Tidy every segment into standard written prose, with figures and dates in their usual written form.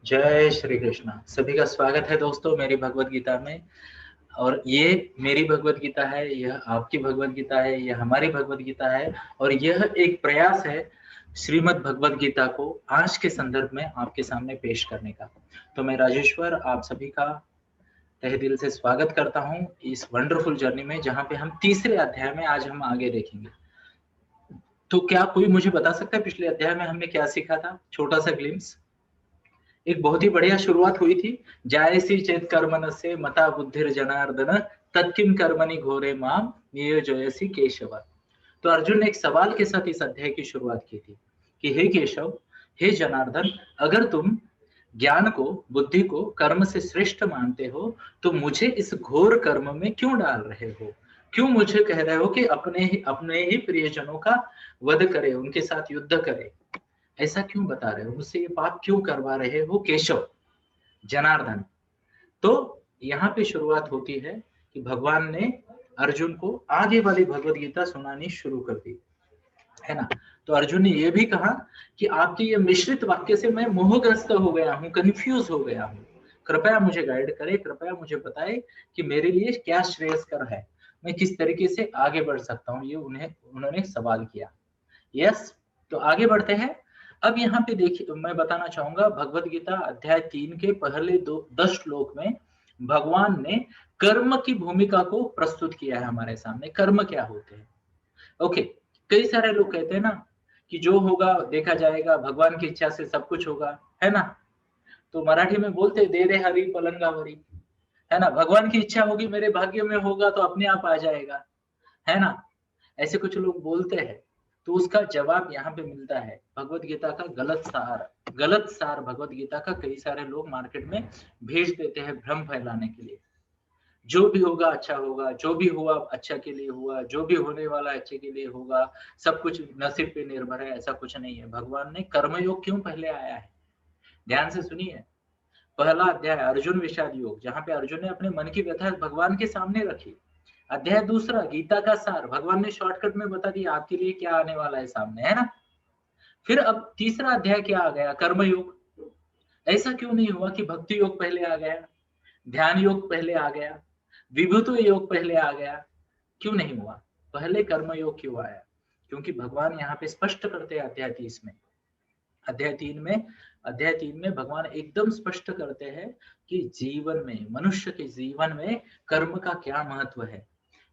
जय श्री कृष्णा। सभी का स्वागत है दोस्तों मेरी भगवत गीता में। और ये मेरी भगवत गीता है, यह आपकी भगवत गीता है, यह हमारी भगवत गीता है। और यह एक प्रयास है श्रीमद् भगवत गीता को आज के संदर्भ में आपके सामने पेश करने का। तो मैं राजेश्वर आप सभी का तहे दिल से स्वागत करता हूं इस वंडरफुल जर्नी में, जहां पे हम तीसरे अध्याय में आज हम आगे देखेंगे। तो क्या कोई मुझे बता सकता है पिछले अध्याय में हमने क्या सीखा था? छोटा सा ग्लिम्स। एक बहुत ही बढ़िया शुरुआत हुई थी। जायसी चेत कर्मन से मता बुद्धिर जनार्दन तत्किम कर्मणि घोरे माम नियोजयसि केशव। तो अर्जुन ने एक सवाल के साथ इस अध्याय की शुरुआत की थी कि हे केशव, हे जनार्दन, अगर तुम ज्ञान को, बुद्धि को कर्म से श्रेष्ठ मानते हो तो मुझे इस घोर कर्म में क्यों डाल रहे हो? क्यों मुझे कह रहे हो कि अपने ही प्रियजनों का वध करे, उनके साथ युद्ध करे? ऐसा क्यों बता रहे हो? मुझसे ये पाप क्यों करवा रहे हो केशव, जनार्दन? तो यहाँ पे शुरुआत होती है कि भगवान ने अर्जुन को आगे वाली भगवत गीता सुनानी शुरू कर दी, है ना। तो अर्जुन ने ये भी कहा कि आपके ये मिश्रित वाक्य से मैं मोहग्रस्त हो गया हूँ, कंफ्यूज हो गया हूँ। कृपया मुझे गाइड करे, कृपया मुझे बताए कि मेरे लिए क्या श्रेयस्कर है, मैं किस तरीके से आगे बढ़ सकता हूँ। ये उन्होंने सवाल किया। यस, तो आगे बढ़ते हैं। अब यहाँ पे देखिए, मैं बताना चाहूंगा भगवत गीता अध्याय 3 के पहले 10 श्लोक में भगवान ने कर्म की भूमिका को प्रस्तुत किया है हमारे सामने। कर्म क्या होते हैं? ओके। कई सारे लोग कहते हैं ना कि जो होगा देखा जाएगा, भगवान की इच्छा से सब कुछ होगा, है ना। तो मराठी में बोलते दे रे हरी पलंगावरी, है ना। भगवान की इच्छा होगी, मेरे भाग्य में होगा तो अपने आप आ जाएगा, है ना। ऐसे कुछ लोग बोलते हैं। तो उसका जवाब यहाँ पे मिलता है भगवत गीता का गलत सार भगवत गीता का कई सारे लोग मार्केट में भेज देते हैं भ्रम फैलाने के लिए। जो भी होगा अच्छा होगा, जो भी हुआ अच्छा के लिए हुआ, जो भी होने वाला अच्छे के लिए होगा, सब कुछ नसीब पे निर्भर है। ऐसा कुछ नहीं है। भगवान ने कर्मयोग क्यों पहले आया है, ध्यान से सुनिए। पहला अध्याय अर्जुन विषाद योग, जहां पे अर्जुन ने अपने मन की व्यथा भगवान के सामने रखी। अध्याय दूसरा गीता का सार, भगवान ने शॉर्टकट में बता दिया आपके लिए क्या आने वाला है सामने, है ना। फिर अब तीसरा अध्याय क्या आ गया? कर्म योग। ऐसा क्यों नहीं हुआ कि भक्ति योग पहले आ गया, ध्यान योग पहले आ गया, विभूति योग पहले आ गया? क्यों नहीं हुआ? पहले कर्म योग क्यों आया? क्योंकि भगवान यहाँ पे स्पष्ट करते हैं अध्याय 30 में, अध्याय 3 में भगवान एकदम स्पष्ट करते हैं कि जीवन में, मनुष्य के जीवन में कर्म का क्या महत्व है।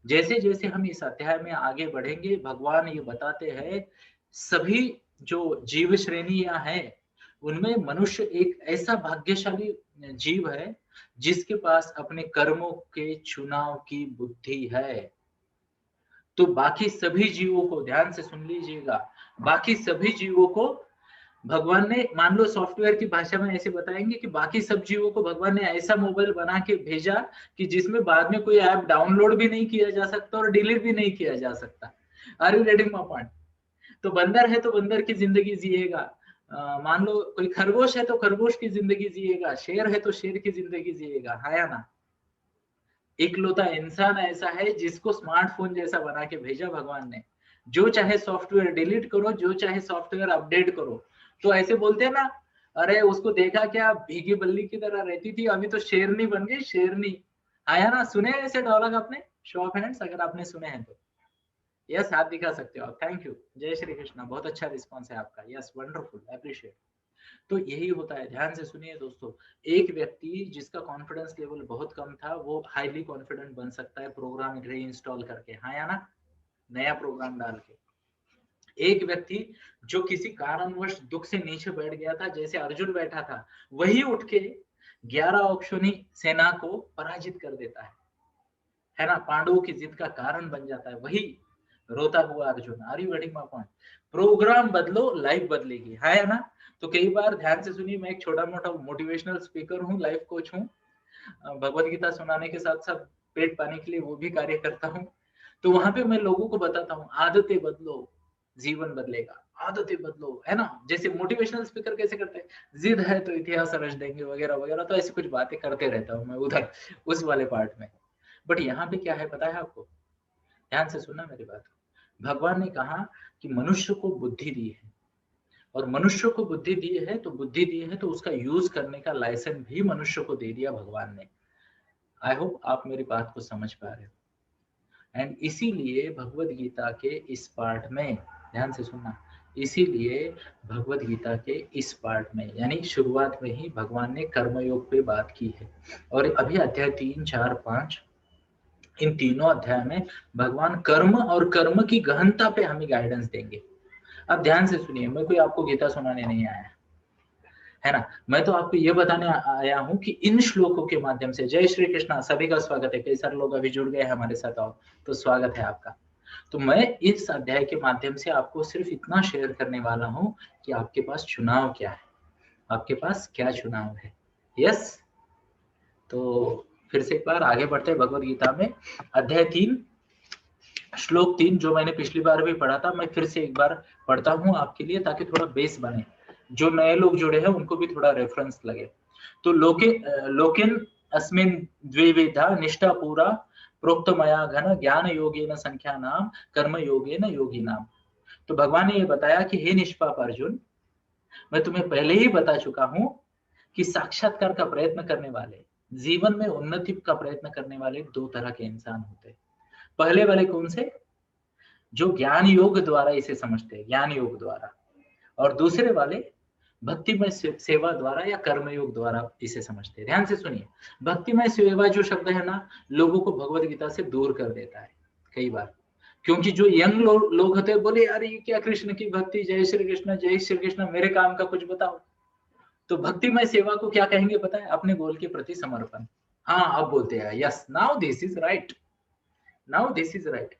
जैसे जैसे हम इस अध्याय में आगे बढ़ेंगे भगवान ये बताते हैं सभी जो जीव श्रेणियां हैं उनमें मनुष्य एक ऐसा भाग्यशाली जीव है जिसके पास अपने कर्मों के चुनाव की बुद्धि है। तो बाकी सभी जीवों को, ध्यान से सुन लीजिएगा, बाकी सभी जीवों को भगवान ने, मान लो सॉफ्टवेयर की भाषा में ऐसे बताएंगे कि बाकी सब जीवों को भगवान ने ऐसा मोबाइल बना के भेजा कि जिसमें बाद में कोई ऐप डाउनलोड भी नहीं किया जा सकता और डिलीट भी नहीं किया जा सकता। Are you getting my point? तो बंदर है तो बंदर की जिंदगी जिएगा, मान लो कोई खरगोश है तो खरगोश की जिंदगी जिएगा, शेर है तो शेर की जिंदगी जिएगा, है या ना। इकलौता इंसान ऐसा है जिसको स्मार्टफोन जैसा बना के भेजा भगवान ने। जो चाहे सॉफ्टवेयर डिलीट करो, जो चाहे सॉफ्टवेयर अपडेट करो। तो ऐसे बोलते हैं ना, अरे उसको देखा क्या भीगी बल्ली की तरह रहती थी, अभी तो शेरनी बन गई, शेरनी। आया ना, सुने ऐसे डायलॉग आपने? शो ऑफ हैंड्स अगर आपने सुने हैं तो। यस, हाथ दिखा सकते हो आप। थैंक यू, जय श्री कृष्णा। बहुत अच्छा रिस्पॉन्स है आपका। Yes, wonderful, appreciate. तो यही होता है, ध्यान से सुनिए दोस्तों। एक व्यक्ति जिसका कॉन्फिडेंस लेवल बहुत कम था वो हाईली कॉन्फिडेंट बन सकता है प्रोग्राम री इंस्टॉल करके, हाँ या ना, नया प्रोग्राम डाल के। एक व्यक्ति जो किसी कारणवश दुख से नीचे बैठ गया था, जैसे अर्जुन बैठा था, वही उठ के 11 अक्षौनी सेना को पराजित कर देता है ना, पांडवों की जीत का कारण बन जाता है वही रोता हुआ Arjun. Are you getting my point? Programme बदलो, लाइफ बदलेगी, है ना। तो कई बार, ध्यान से सुनिए, मैं एक छोटा मोटा मोटिवेशनल स्पीकर हूँ, लाइफ कोच हूँ। भगवत गीता सुनाने के साथ साथ पेट पाने के लिए वो भी कार्य करता हूँ। तो वहां पे मैं लोगों को बताता हूँ आदतें बदलो, जीवन बदलेगा। आदतें बदलो, है ना। जैसे मोटिवेशनल स्पीकर कैसे करते हैं, जिद है तो इतिहास रच देंगे वगैरह वगैरह, तो ऐसी कुछ बातें करते रहता हूँ मैं उधर उस वाले पार्ट में। बट यहाँ पे क्या है पता है आपको? ध्यान से सुनना मेरी बात। भगवान ने कहा कि मनुष्य को बुद्धि दी है और मनुष्य को बुद्धि दी है तो बुद्धि दी है तो उसका यूज करने का लाइसेंस भी मनुष्य को दे दिया भगवान ने। आई होप आप मेरी बात को समझ पा रहे हो। एंड इसीलिए भगवत गीता के इस पार्ट में, ध्यान से सुनना, इसीलिए भगवत गीता के इस पार्ट में यानी शुरुआत में ही भगवान ने कर्मयोग पे बात की है। और अभी अध्याय 3, 4, 5, इन तीनों अध्याय में भगवान कर्म और कर्म की गहनता पे हमें गाइडेंस देंगे। अब ध्यान से सुनिए, मैं कोई आपको गीता सुनाने नहीं आया, है ना। मैं तो आपको ये बताने आया हूं कि इन श्लोकों के माध्यम से, जय श्री कृष्णा, सभी का स्वागत है। कई सारे लोग अभी जुड़ गए हमारे साथ, और तो स्वागत है आपका। तो मैं इस अध्याय के माध्यम से आपको सिर्फ इतना शेयर करने वाला हूं कि आपके पास चुनाव क्या है, आपके पास क्या चुनाव है। यस, तो फिर से एक बार आगे बढ़ते हैं भगवत गीता में। अध्याय 3 श्लोक 3 जो मैंने पिछली बार भी पढ़ा था, मैं फिर से एक बार पढ़ता हूं आपके लिए, ताकि थोड़ा बेस बने, जो नए लोग जुड़े हैं उनको भी थोड़ा रेफरेंस लगे। तो लोकेन अस्मिन् द्विविधा निष्ठा पूरा प्रोक्त मया घन ज्ञान योगेन संख्या नाम कर्म योगेन योगी नाम। तो भगवान ने ये बताया कि हे निष्पाप अर्जुन, मैं तुम्हें पहले ही बता चुका हूं कि साक्षात्कार का प्रयत्न करने वाले, जीवन में उन्नति का प्रयत्न करने वाले दो तरह के इंसान होते हैं। पहले वाले कौन से? जो ज्ञान योग द्वारा इसे समझते हैं, ज्ञान योग द्वारा। और दूसरे वाले भक्तिमय सेवा द्वारा या कर्म योग द्वारा इसे समझते हैं। ध्यान से सुनिए, भक्तिमय सेवा जो शब्द है ना, लोगों को भगवत गीता से दूर कर देता है कई बार। क्योंकि जो यंग लोग होते हैं, बोले अरे ये क्या कृष्ण की भक्ति, जय श्री कृष्ण, मेरे काम का कुछ बताओ। तो भक्तिमय सेवा को क्या कहेंगे पता है? अपने गोल के प्रति समर्पण। हाँ, अब बोलते हैं yes, now this is right, now this is right.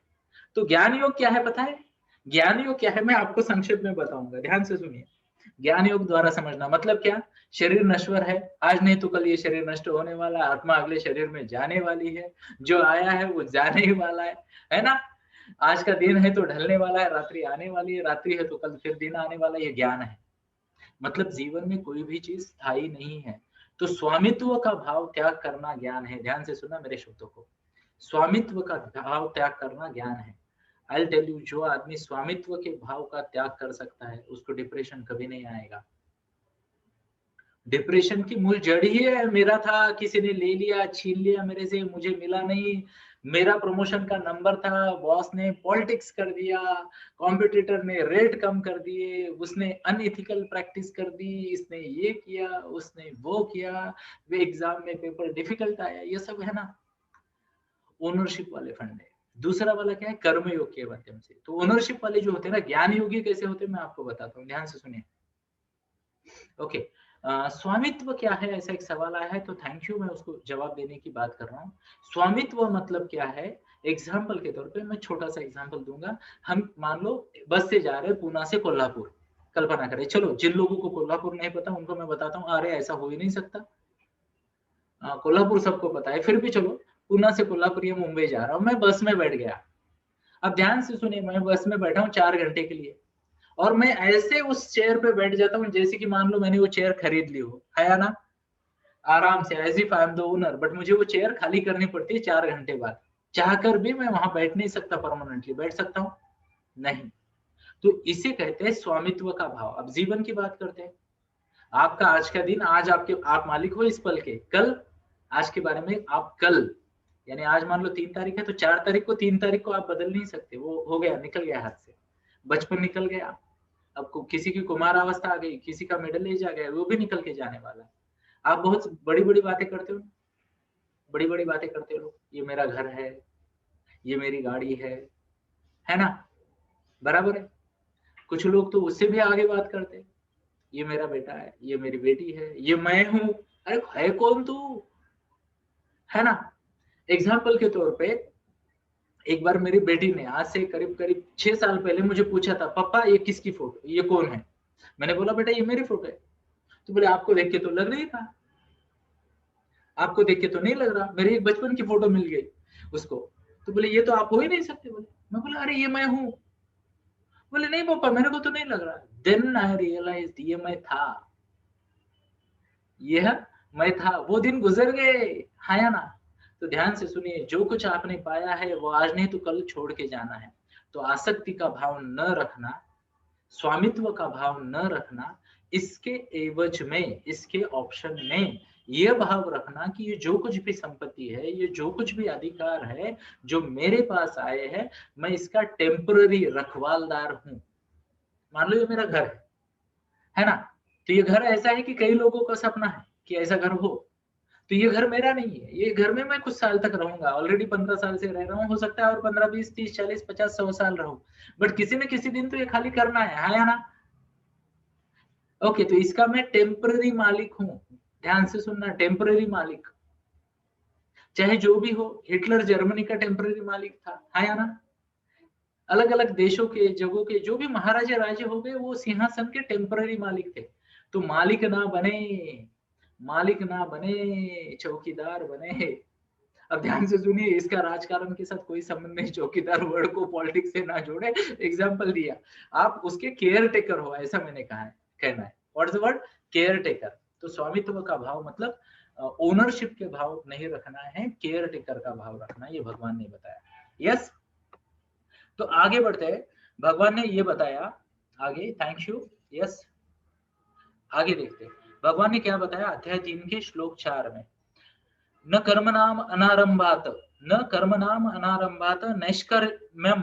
तो ज्ञान योग क्या है पता है? ज्ञान योग क्या है मैं आपको संक्षेप में बताऊंगा, ध्यान से सुनिए। ज्ञान योग द्वारा समझना मतलब क्या? शरीर नश्वर है, आज नहीं तो कल ये शरीर नष्ट होने वाला है, आत्मा अगले शरीर में जाने वाली है, जो आया है वो जाने ही वाला है ना। आज का दिन है तो ढलने वाला है, रात्रि आने वाली है, रात्रि है तो कल फिर दिन आने वाला है। ये ज्ञान है। मतलब जीवन में कोई भी चीज स्थायी नहीं है। तो स्वामित्व का भाव त्याग करना ज्ञान है। ध्यान से सुनना मेरे शब्दों को, स्वामित्व का भाव त्याग करना ज्ञान है। आई टेल यू, जो आदमी स्वामित्व के भाव का त्याग कर सकता है उसको डिप्रेशन कभी नहीं आएगा। डिप्रेशन की मूल जड़ ही है मेरा था, किसी ने ले लिया, छीन लिया मेरे से, मुझे मिला नहीं, मेरा प्रमोशन का नंबर था, बॉस ने पॉलिटिक्स कर दिया, कॉम्पिटिटर ने रेट कम कर दिए, उसने अनएथिकल प्रैक्टिस कर दी, इसने ये किया, उसने वो किया, वे एग्जाम में पेपर डिफिकल्ट आया, ये सब है ना ओनरशिप वाले फंड है। दूसरा वाला क्या है? कर्म योग के माध्यम से। तो ओनरशिप वाले जो होते हैं ना, ज्ञान योगी कैसे होते हैं मैं आपको बताता हूँ, ध्यान से सुनिए। ओके, स्वामित्व क्या है, ऐसा एक सवाल आया है, तो थैंक यू, मैं उसको जवाब देने की बात कर रहा हूँ। स्वामित्व मतलब क्या है? एग्जाम्पल के तौर पे मैं छोटा सा एग्जाम्पल दूंगा। हम मान लो बस से जा रहे हैं पूना से कोल्हापुर, कल्पना करें। चलो, जिन लोगों को कोल्हापुर नहीं पता उनको मैं बताता हूँ, अरे ऐसा हो ही नहीं सकता, कोल्हापुर सबको पता है, फिर भी चलो, पूना से कोल्हापुर या मुंबई जा रहा हूँ, मैं बस में बैठ गया। अब ध्यान से सुनिए, मैं बस में बैठा हूँ 4 घंटे के लिए, और मैं ऐसे उस चेयर पे बैठ जाता हूँ जैसे कि मान लो मैंने वो चेयर खरीद ली हो, है ना, आराम से, as if I am the owner. But मुझे वो चेयर खाली करनी पड़ती है 4 घंटे बाद। चाहकर भी मैं वहां बैठ नहीं सकता परमानेंटली। बैठ सकता हूँ? नहीं। तो इसे कहते हैं स्वामित्व का भाव। अब जीवन की बात करते हैं। आपका आज का दिन, आज आप मालिक हो इस पल के, कल आज के बारे में आप कल, यानी आज मान लो 3 तारीख है तो 4 तारीख को, 3 तारीख को आप बदल नहीं सकते, वो हो गया, निकल गया हाथ से, बचपन निकल गया। अब किसी की कुमार अवस्था आ गई, किसी का मिडिल एज आ गया, वो भी निकल के जाने वाला है। आप बहुत बड़ी बड़ी बातें करते हो, बड़ी बड़ी बातें करते हो, ये मेरा घर है, ये मेरी गाड़ी है ना, बराबर है। कुछ लोग तो उससे भी आगे बात करते हैं, ये मेरा बेटा है, ये मेरी बेटी है, ये मैं हूं। अरे है कौन तू, है ना। एग्जाम्पल के तौर पे, एक बार मेरी बेटी ने आज से करीब करीब 6 साल पहले मुझे पूछा था, पापा ये किसकी फोटो, ये कौन है? मैंने बोला बेटा ये मेरी फोटो है। तो बोले आपको देख के तो लग रही था, आपको देख के तो नहीं लग रहा, मेरी एक बचपन की फोटो मिल गई उसको। तो बोले ये तो आप हो ही नहीं सकते। बोले, मैं बोला अरे ये मैं हूँ। बोले नहीं पापा मेरे को तो नहीं लग रहा। देन आई रियलाइज ये मैं था, यह मैं था। वो दिन गुजर गए, हाँ या ना। तो ध्यान से सुनिए, जो कुछ आपने पाया है वो आज नहीं तो कल छोड़ के जाना है। तो आसक्ति का भाव न रखना, स्वामित्व का भाव न रखना, इसके एवज में, इसके ऑप्शन में यह भाव रखना कि ये जो कुछ भी संपत्ति है, ये जो कुछ भी अधिकार है जो मेरे पास आए हैं, मैं इसका टेम्पररी रखवालदार हूं। मान लो ये मेरा घर है ना, तो ये घर ऐसा है कि कई लोगों का सपना है कि ऐसा घर हो, तो ये घर मेरा नहीं है, ये घर में मैं कुछ साल तक रहूंगा, ऑलरेडी 15 साल से रह रहा हूँ, हो सकता है और 15 20 30 40 50 100 साल रहूं, बट किसी न किसी दिन तो ये खाली करना है, हाँ या ना? ओके, तो इसका मैं टेम्पररी मालिक हूं। ध्यान से सुनना, टेम्पररी मालिक, चाहे जो भी हो। हिटलर जर्मनी का टेम्पररी मालिक था, हाँ या ना? अलग अलग देशों के, जगहों के जो भी महाराजा राजे हो गए, वो सिंहासन के टेम्पररी मालिक थे। तो मालिक ना बने, मालिक ना बने, चौकीदार बने। अब ध्यान से सुनिए, इसका राजकारण के साथ कोई संबंध नहीं, चौकीदार वर्ड को पॉलिटिक्स से ना जोड़े, एग्जाम्पल दिया। आप उसके केयर टेकर हो, ऐसा मैंने कहा है, कहना है। What's the word? Care taker. तो स्वामित्व का भाव मतलब ओनरशिप के भाव नहीं रखना है, केयर टेकर का भाव रखना, ये भगवान ने बताया। यस, तो आगे बढ़ते हैं। भगवान ने ये बताया आगे, थैंक यू। यस, आगे देखते हैं भगवान ने क्या बताया अध्याय 3 के श्लोक 4 में। न कर्म नाम अनारंभात, न कर्म नाम अनारंभात नैष्कर्म्यम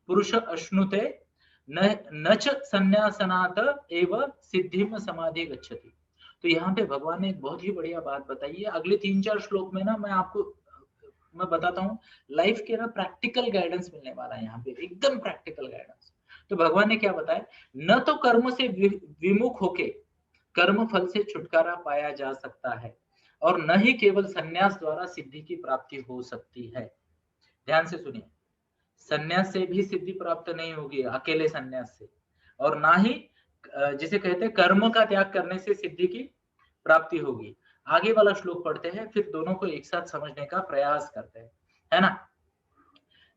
पुरुष अश्नुते, न च संन्यासनात एव सिद्धिम समाधि गच्छति। तो यहाँ पे भगवान ने एक बहुत ही बढ़िया बात बताई है। अगले 3-4 श्लोक में ना मैं आपको मैं बताता हूँ, लाइफ के ना प्रैक्टिकल गाइडेंस मिलने वाला है यहाँ पे, एकदम प्रैक्टिकल गाइडेंस। तो भगवान ने क्या बताया, न तो कर्म से विमुख होके कर्म फल से छुटकारा पाया जा सकता है, और न ही केवल संन्यास द्वारा सिद्धि की प्राप्ति हो सकती है। ध्यान से सुनिए, संन्यास से भी सिद्धि प्राप्त नहीं होगी, अकेले संन्यास से, और ना ही जिसे कहते हैं कर्म का त्याग करने से सिद्धि की प्राप्ति होगी। आगे वाला श्लोक पढ़ते हैं, फिर दोनों को एक साथ समझने का प्रयास करते हैं, है ना।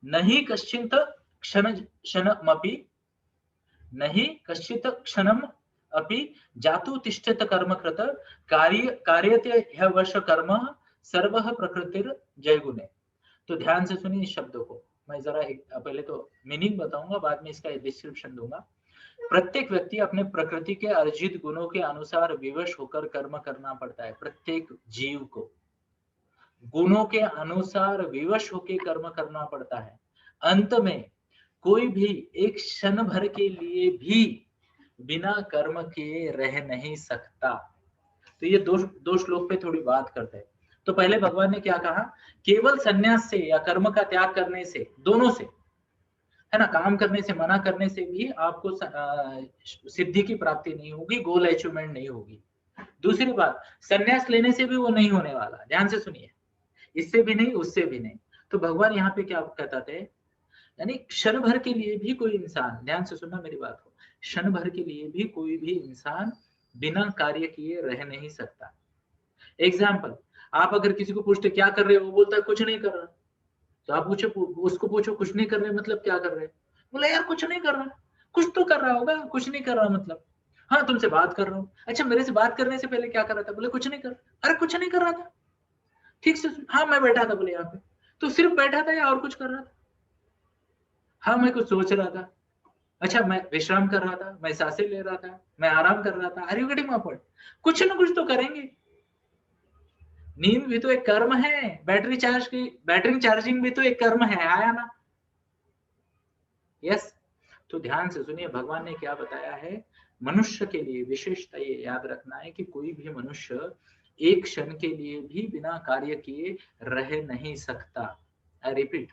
नहीं कश्चित क्षण क्षणमपि, नहीं कश्चित क्षणम अपि जातु तिष्ठत कर्म कृत, कार्यते ह्यवश कर्म सर्वः प्रकृतिर जय गुणे। तो ध्यान से सुनिए इस शब्दों को, मैं जरा पहले तो मीनिंग बताऊंगा, बाद में इसका डिस्क्रिप्शन दूंगा। प्रत्येक व्यक्ति अपने प्रकृति के अर्जित गुणों के अनुसार विवश होकर कर्म करना पड़ता है। प्रत्येक जीव को गुणों के अनुसार विवश होकर कर्म करना पड़ता है। अंत में कोई भी एक क्षण भर के लिए भी बिना कर्म किए रह नहीं सकता। तो ये दो श्लोक पे थोड़ी बात करते हैं। तो पहले भगवान ने क्या कहा, केवल संन्यास से या कर्म का त्याग करने से, दोनों से, है ना, काम करने से मना करने से भी आपको सिद्धि की प्राप्ति नहीं होगी, गोल अचीवमेंट नहीं होगी। दूसरी बात, संन्यास लेने से भी वो नहीं होने वाला। ध्यान से सुनिए, इससे भी नहीं, उससे भी नहीं। तो भगवान यहाँ पे क्या कहता थे, यानी क्षण भर के लिए भी कोई इंसान, ध्यान से सुनना मेरी बात को, क्षण भर के लिए भी कोई भी इंसान बिना कार्य किए रह नहीं सकता। एग्जाम्पल, आप अगर किसी को पूछते क्या कर रहे हो, वो बोलता है कुछ नहीं कर रहा, तो आप पूछो, उसको पूछो कुछ नहीं कर रहे मतलब क्या कर रहे, बोले यार कुछ नहीं कर रहा। कुछ तो कर रहा होगा, कुछ नहीं कर रहा मतलब, हाँ तुमसे बात कर रहा हूँ। अच्छा, मेरे से बात करने से पहले क्या कर रहा था, बोले कुछ नहीं कर रहा। अरे कुछ नहीं कर रहा था, ठीक से, हाँ मैं बैठा था, बोले यहाँ पे, तो सिर्फ बैठा था या और कुछ कर रहा था? हाँ मैं कुछ सोच रहा था। अच्छा, मैं विश्राम कर रहा था, मैं सांसें ले रहा था, मैं आराम कर रहा था। Are you getting my point? कुछ ना कुछ तो करेंगे। नींद भी तो एक कर्म है, बैटरी चार्जिंग भी तो एक कर्म है, आया ना? यस। तो ध्यान से सुनिए, भगवान ने क्या बताया है, मनुष्य के लिए विशेषता ये याद रखना है कि कोई भी मनुष्य एक क्षण के लिए भी बिना कार्य किए रह नहीं सकता। आई रिपीट,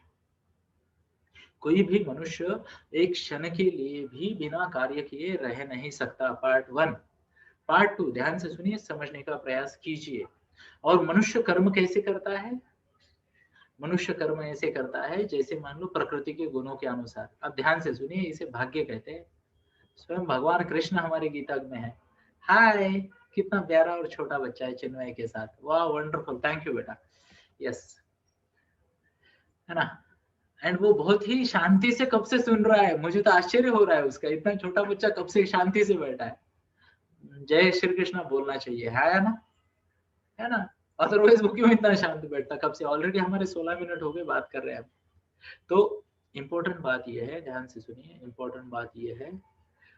कोई भी मनुष्य एक क्षण के लिए भी बिना कार्य किए रह नहीं सकता। पार्ट 1। पार्ट 2 ध्यान से सुनिए, समझने का प्रयास कीजिए। और मनुष्य कर्म कैसे करता है? मनुष्य कर्म ऐसे करता है जैसे मान लो प्रकृति के गुणों के अनुसार। अब ध्यान से सुनिए, इसे भाग्य कहते हैं। स्वयं भगवान कृष्ण हमारे गीता में है। हाय, कितना प्यारा और छोटा बच्चा है चिन्मय के साथ, वाह वंडरफुल, थैंक यू बेटा। यस, है ना। एंड वो बहुत ही शांति से कब से सुन रहा है, मुझे तो आश्चर्य हो रहा है उसका, इतना छोटा बच्चा कब से शांति से बैठा है। जय श्री कृष्ण बोलना चाहिए, है ना, है ना। अदरवाइज वो क्यों इतना शांत बैठता कब से? ऑलरेडी हमारे 16 मिनट हो गए बात कर रहे हैं। तो इम्पोर्टेंट बात यह है, ध्यान से सुनिए, इम्पोर्टेंट बात यह है,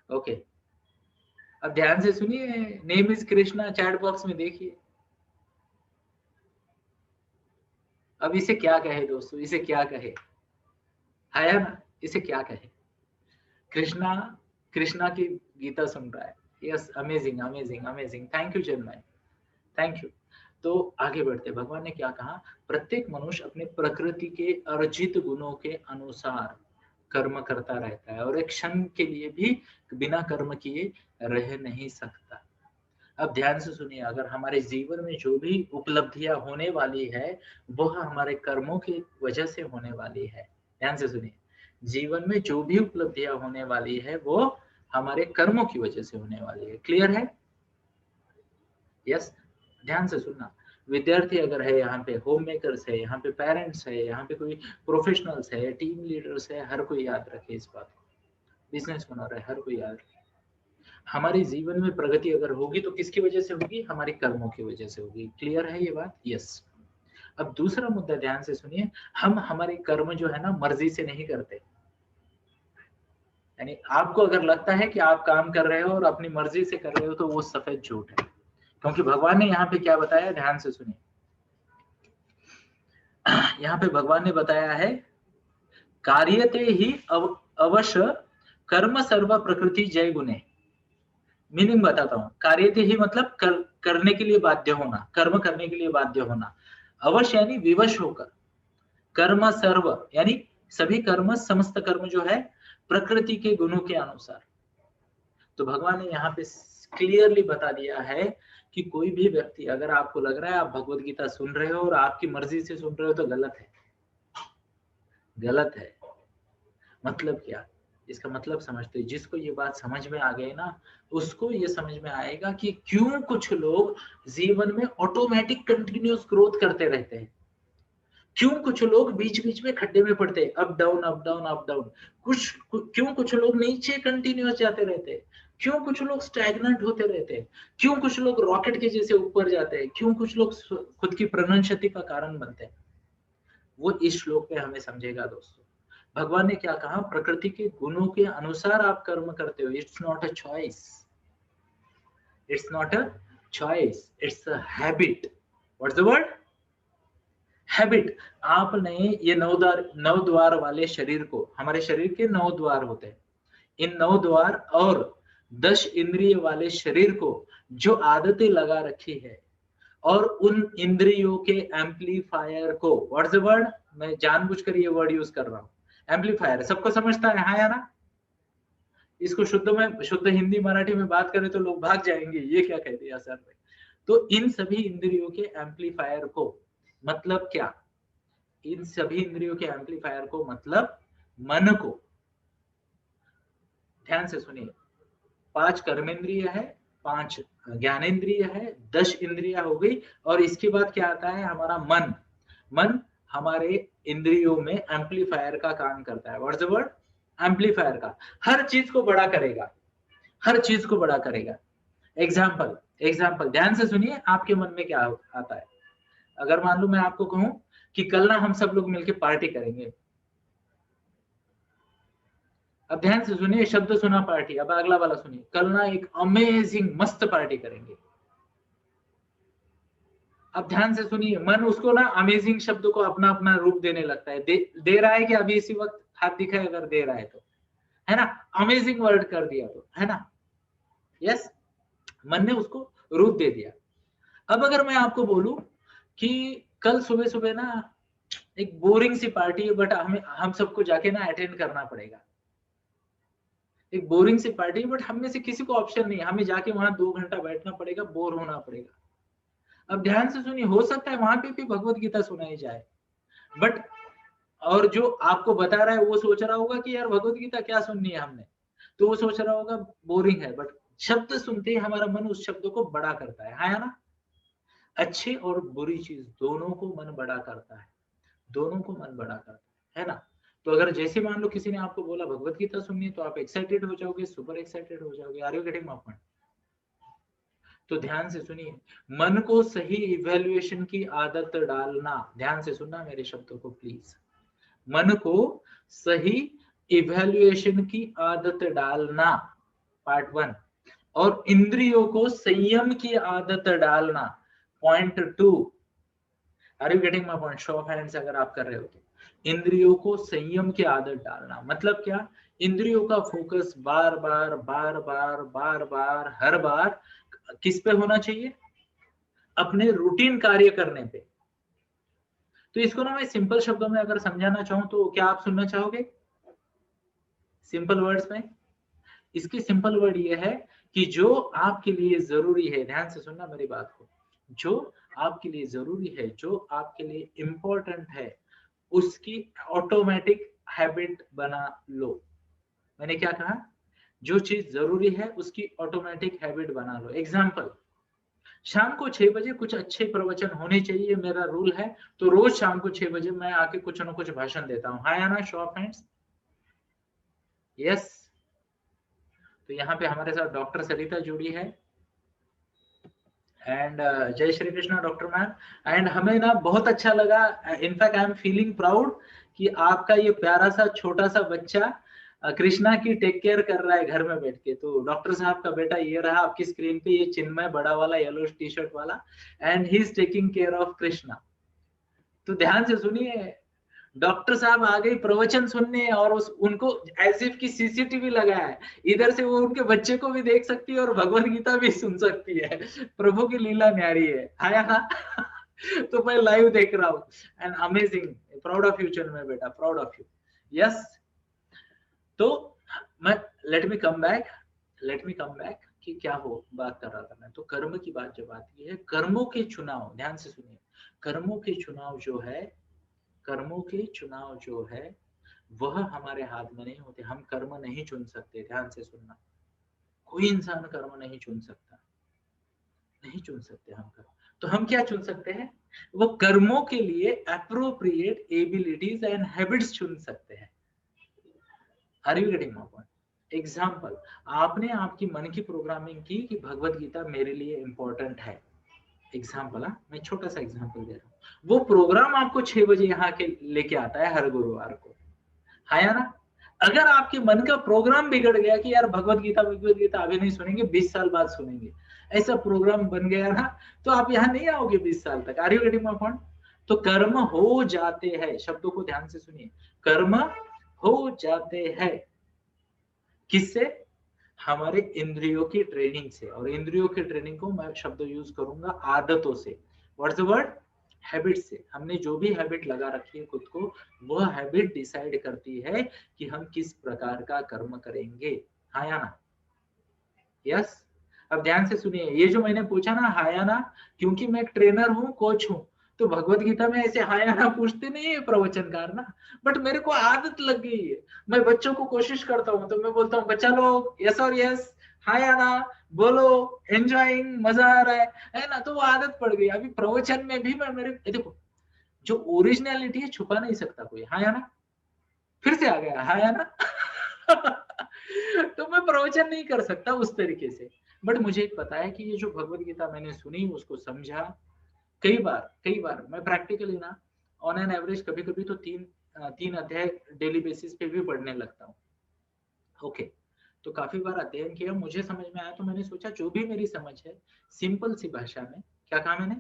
ओके, अब ध्यान से सुनिए, name is Krishna chat box में देखिए। अब इसे क्या कहे दोस्तों, इसे क्या कहे, आया ना, इसे क्या कहे। कृष्णा, कृष्णा की गीता सुन रहा है। Yes, amazing amazing amazing, thank you Chinmay, thank you. तो आगे बढ़ते, भगवान ने क्या कहा, प्रत्येक मनुष्य अपने प्रकृति के अर्जित गुणों के अनुसार कर्म करता रहता है और एक क्षण के लिए भी बिना कर्म किए रह नहीं सकता। अब ध्यान से सुनिए, अगर हमारे जीवन में जो भी उपलब्धियां होने वाली है वह हमारे कर्मों की वजह से होने वाली है। ध्यान से सुनिए, जीवन में जो भी उपलब्धियां होने वाली है वो हमारे कर्मों की वजह से होने वाली है। क्लियर है? यस, ध्यान से सुनना। विद्यार्थी अगर है यहाँ पे, होम मेकर्स है यहाँ पे, पेरेंट्स है यहाँ पे, कोई प्रोफेशनल्स है, टीम लीडर्स है, हर कोई याद रखे इस बात को। बिजनेस ओनर है, हर कोई याद रखे, हमारे जीवन में प्रगति अगर होगी तो किसकी वजह से होगी, हमारे कर्मों की वजह से होगी। क्लियर है ये बात? यस। अब दूसरा मुद्दा ध्यान से सुनिए, हम हमारे कर्म जो है ना मर्जी से नहीं करते। यानी आपको अगर लगता है कि आप काम कर रहे हो और अपनी मर्जी से कर रहे हो तो वो सफेद झूठ है, क्योंकि भगवान ने यहाँ पे क्या बताया, ध्यान से सुनिए। यहाँ पे भगवान ने बताया है, कार्यते ही अवश्य कर्म सर्व प्रकृति जय गुणे। मीनिंग बताता हूँ, कार्यते ही मतलब करने के लिए बाध्य होना, कर्म करने के लिए बाध्य होना। अवश्य यानी विवश होकर, कर्म सर्व यानी सभी कर्म, समस्त कर्म जो है प्रकृति के गुणों के अनुसार। तो भगवान ने यहाँ पे क्लियरली बता दिया है कि कोई भी व्यक्ति, अगर आपको लग रहा है आप भगवत गीता सुन रहे हो और आपकी मर्जी से सुन रहे हो तो गलत है, गलत है। मतलब क्या, इसका मतलब समझते, जिसको ये बात समझ में आ गई ना उसको ये समझ में आएगा कि क्यों कुछ लोग जीवन में ऑटोमेटिक कंटिन्यूअस ग्रोथ करते रहते हैं, क्यों कुछ लोग बीच बीच में खड्डे में पड़ते हैं, up down up down up down, क्यों कुछ लोग नीचे कंटिन्यूअस जाते रहते हैं, क्यों कुछ लोग स्टैग्नेंट होते रहते हैं, क्यों कुछ लोग रॉकेट के जैसे ऊपर जाते हैं, क्यों कुछ लोग खुद की प्रणनशक्ति का कारण बनते हैं, वो इस श्लोक में हमें समझेगा दोस्तों। भगवान ने क्या कहा, प्रकृति के गुणों के अनुसार आप कर्म करते हो। It's not a choice, it's not a choice, it's a habit. What's the word? Habit. आपने ये नौ द्वार वाले शरीर को, हमारे शरीर के 9 द्वार होते हैं, इन 9 द्वार और 10 इंद्रिय वाले शरीर को जो आदतें लगा रखी है, और उन इंद्रियों के एम्पलीफायर को, व्हाट्स द वर्ड, मैं जानबूझकर ये वर्ड यूज कर रहा हूँ, एम्पलीफायर। सबको समझता है हाँ या ना? इसको शुद्ध में, शुद्ध हिंदी मराठी में बात करें तो लोग भाग जाएंगे, ये क्या कह दिया सर ने। तो इन सभी इंद्रियों के एम्पलीफायर को, मतलब क्या, इन सभी इंद्रियों के एम्पलीफायर को मतलब मन को। ध्यान से सुनिए, 5 कर्मेंद्रिय है, 5 ज्ञानेन्द्रिय है, 10 इंद्रिया हो गई, और इसके बाद क्या आता है, हमारा मन। मन हमारे इंद्रियों में एम्पलीफायर का काम करता है। What's the word? एम्पलीफायर का, हर चीज को बड़ा करेगा, हर चीज को बड़ा करेगा। एग्जाम्पल, एग्जाम्पल ध्यान से सुनिए, आपके मन में क्या आता है। अगर मान लो मैं आपको कहूं कि कल ना हम सब लोग मिलकर पार्टी करेंगे, अब ध्यान से सुनिए, शब्द सुना पार्टी, अब अगला वाला सुनिए, कल ना एक अमेजिंग मस्त पार्टी करेंगे। अब ध्यान से सुनिए, मन उसको ना अमेजिंग शब्द को अपना अपना रूप देने लगता है, दे रहा है कि अभी इसी वक्त हाथ दिखाए अगर दे रहा है तो, है ना, अमेजिंग वर्ड कर दिया तो, है ना, यस, मन ने उसको रूप दे दिया। अब अगर मैं आपको बोलूं कि कल सुबह सुबह ना एक बोरिंग सी पार्टी है, बट हम सबको जाके ना अटेंड करना पड़ेगा, एक बोरिंग सी पार्टी, बट हम में से किसी को ऑप्शन नहीं, हमें जाके वहां 2 घंटा बैठना पड़ेगा, बोर होना पड़ेगा। अब ध्यान से सुनिए, हो सकता है वहां पे भी भगवत गीता सुनाई जाए, बट और जो आपको बता रहा है वो सोच रहा होगा कि यार भगवत गीता क्या सुननी है हमने, तो वो सोच रहा होगा बोरिंग है, बट शब्द सुनते ही हमारा मन उस शब्द को बड़ा करता है ना। अच्छी और बुरी चीज दोनों को मन बड़ा करता है, दोनों को मन बड़ा करता है ना। तो अगर जैसे मान लो किसी ने आपको बोला भगवत गीता सुननी, तो आप एक्साइटेड हो जाओगे, सुपर एक्साइटेड हो जाओगे। Are you getting my point? तो ध्यान से सुनिए, मन को सही इवैल्यूएशन की आदत डालना, ध्यान से सुनना मेरे शब्दों को प्लीज, मन को सही इवैल्यूएशन की आदत डालना पार्ट 1। और इंद्रियों को संयम की आदत डालना, point 2। Are you getting my point? Show of hands अगर आप कर रहे हो तो। इंद्रियों को संयम की आदत डालना मतलब क्या? इंद्रियों का फोकस बार बार बार बार बार बार हर बार किस पे होना चाहिए? अपने रूटीन कार्य करने पे। तो इसको ना मैं सिंपल शब्दों में अगर समझाना चाहूं तो क्या आप सुनना चाहोगे सिंपल वर्ड्स में? इसकी सिंपल वर्ड ये है कि जो आपके लिए जरूरी है, ध्यान से सुनना मेरी बात को, जो आपके लिए जरूरी है, जो आपके लिए इंपॉर्टेंट है, उसकी ऑटोमेटिक हैबिट बना लो। मैंने क्या कहा? जो चीज जरूरी है उसकी ऑटोमेटिक हैबिट बना लो। एग्जाम्पल, शाम को 6 बजे कुछ अच्छे प्रवचन होने चाहिए, मेरा रूल है। तो रोज शाम को 6 बजे मैं आके कुछ ना कुछ भाषण देता हूँ। हाँ या ना? Show of hands. यस। तो यहाँ पे हमारे साथ डॉक्टर सरिता जुड़ी है एंड जय Shri Krishna doctor ma'am. And हमें ना बहुत अच्छा लगा, in fact I am feeling proud कि आपका ये प्यारा सा छोटा सा बच्चा कृष्णा की टेक केयर कर रहा है घर में बैठ के। तो डॉक्टर साहब का बेटा ये रहा आपकी स्क्रीन पे, ये चिन्मय बड़ा वाला येलो टी शर्ट वाला, and he is taking care of Krishna. तो ध्यान से सुनिए, डॉक्टर साहब आ गए प्रवचन सुनने और उनको एज इफ की सीसीटीवी लगाया है, इधर से वो उनके बच्चे को भी देख सकती है और भगवत गीता भी सुन सकती है। प्रभु की लीला न्यारी है। हाँ तो मैं लाइव देख रहा हूँ and amazing, proud of you Chinmay बेटा, प्राउड ऑफ यू। यस। तो मैं लेट मी कम बैक कि क्या हो बात कर रहा था मैं। तो कर्म की बात जब आती है, कर्मों के चुनाव, ध्यान से सुनिए, कर्मों के चुनाव जो है, कर्मों के चुनाव जो है वह हमारे हाथ में नहीं होते। हम कर्म नहीं चुन सकते। ध्यान से सुनना, कोई इंसान कर्म नहीं चुन सकता, नहीं चुन सकते हम कर्म। तो हम क्या चुन सकते हैं? वो कर्मों के लिए अप्रोप्रिएट एबिलिटीज एंड हैबिट्स चुन सकते हैं। Are you getting my point? Example, आपने आपकी मन की प्रोग्रामिंग की कि भगवत गीता मेरे लिए इंपॉर्टेंट है। एग्जाम्पल, मैं छोटा सा एग्जाम्पल दे रहा हूँ। वो प्रोग्राम आपको 6 बजे यहाँ के लेके आता है हर गुरुवार को। हाँ या ना? अगर आपके मन का प्रोग्राम बिगड़ गया कि यार भगवत गीता अभी नहीं सुनेंगे, 20 साल बाद सुनेंगे, ऐसा प्रोग्राम बन गया ना, तो आप यहाँ नहीं आओगे 20 साल तक। Are you getting my point? तो कर्म हो जाते हैं, शब्दों को ध्यान से सुनिए, कर्म हो जाते हैं किससे? हमारे इंद्रियों की ट्रेनिंग से। और इंद्रियों की ट्रेनिंग को मैं शब्द यूज करूंगा आदतों से। What's the word? हैबिट से। हमने जो भी हैबिट लगा रखी है खुद को, वह हैबिट डिसाइड करती है कि हम किस प्रकार का कर्म करेंगे। हाँ या ना? यस। अब ध्यान से सुनिए, ये जो मैंने पूछा ना हाँ या ना, क्योंकि मैं एक ट्रेनर हूँ, कोच हूँ, तो भगवत गीता में ऐसे हाँ या ना पूछते नहीं है प्रवचनकार ना, बट मेरे को आदत लग गई है। मैं बच्चों को कोशिश करता हूँ, तो मैं बोलता हूँ बच्चा लोग यस और यस, हाँ या ना बोलो, एंजॉइंग, मजा आ रहा है ना? तो वो आदत पड़ गई। अभी प्रवचन में भी मैं मेरे देखो, जो ओरिजिनलिटी है छुपा नहीं सकता कोई। हाँ या ना? फिर से आ गया हाँ या ना? तो मैं प्रवचन नहीं कर सकता उस तरीके से, बट मुझे पता है कि ये जो भगवत गीता मैंने सुनी, उसको समझा, कई बार मैं प्रैक्टिकली ना ऑन एन एवरेज कभी कभी तो तीन अध्याय डेली बेसिस पे भी पढ़ने लगता हूँ। ओके, तो काफी बार अध्ययन किया, मुझे समझ में आया, तो मैंने सोचा जो भी मेरी समझ है सिंपल सी भाषा में, क्या कहा मैंने?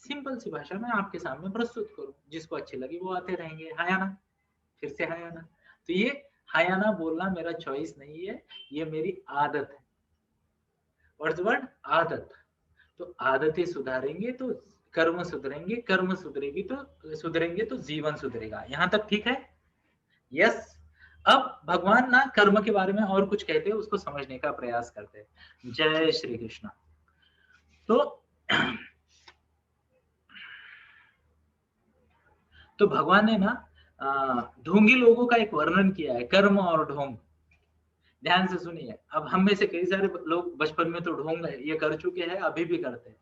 सिंपल सी भाषा में आपके सामने प्रस्तुत करूं, जिसको अच्छी लगी वो आते रहेंगे। हाँ या ना? फिर से हाँ या ना? तो ये हाँ या ना बोलना मेरा चॉइस नहीं है, ये मेरी आदत है। What's the word? आदत। तो आदतें सुधारेंगे तो कर्म सुधरेंगे, कर्म सुधरेंगे तो जीवन सुधरेगा। यहां तक ठीक है? यस। अब भगवान ना कर्म के बारे में और कुछ कहते हैं, उसको समझने का प्रयास करते हैं। जय श्री कृष्ण। तो भगवान ने ना ढोंगी लोगों का एक वर्णन किया है, कर्म और ढोंग। ध्यान से सुनिए, अब हम में से कई सारे लोग बचपन में तो ढोंग ये कर चुके हैं, अभी भी करते हैं।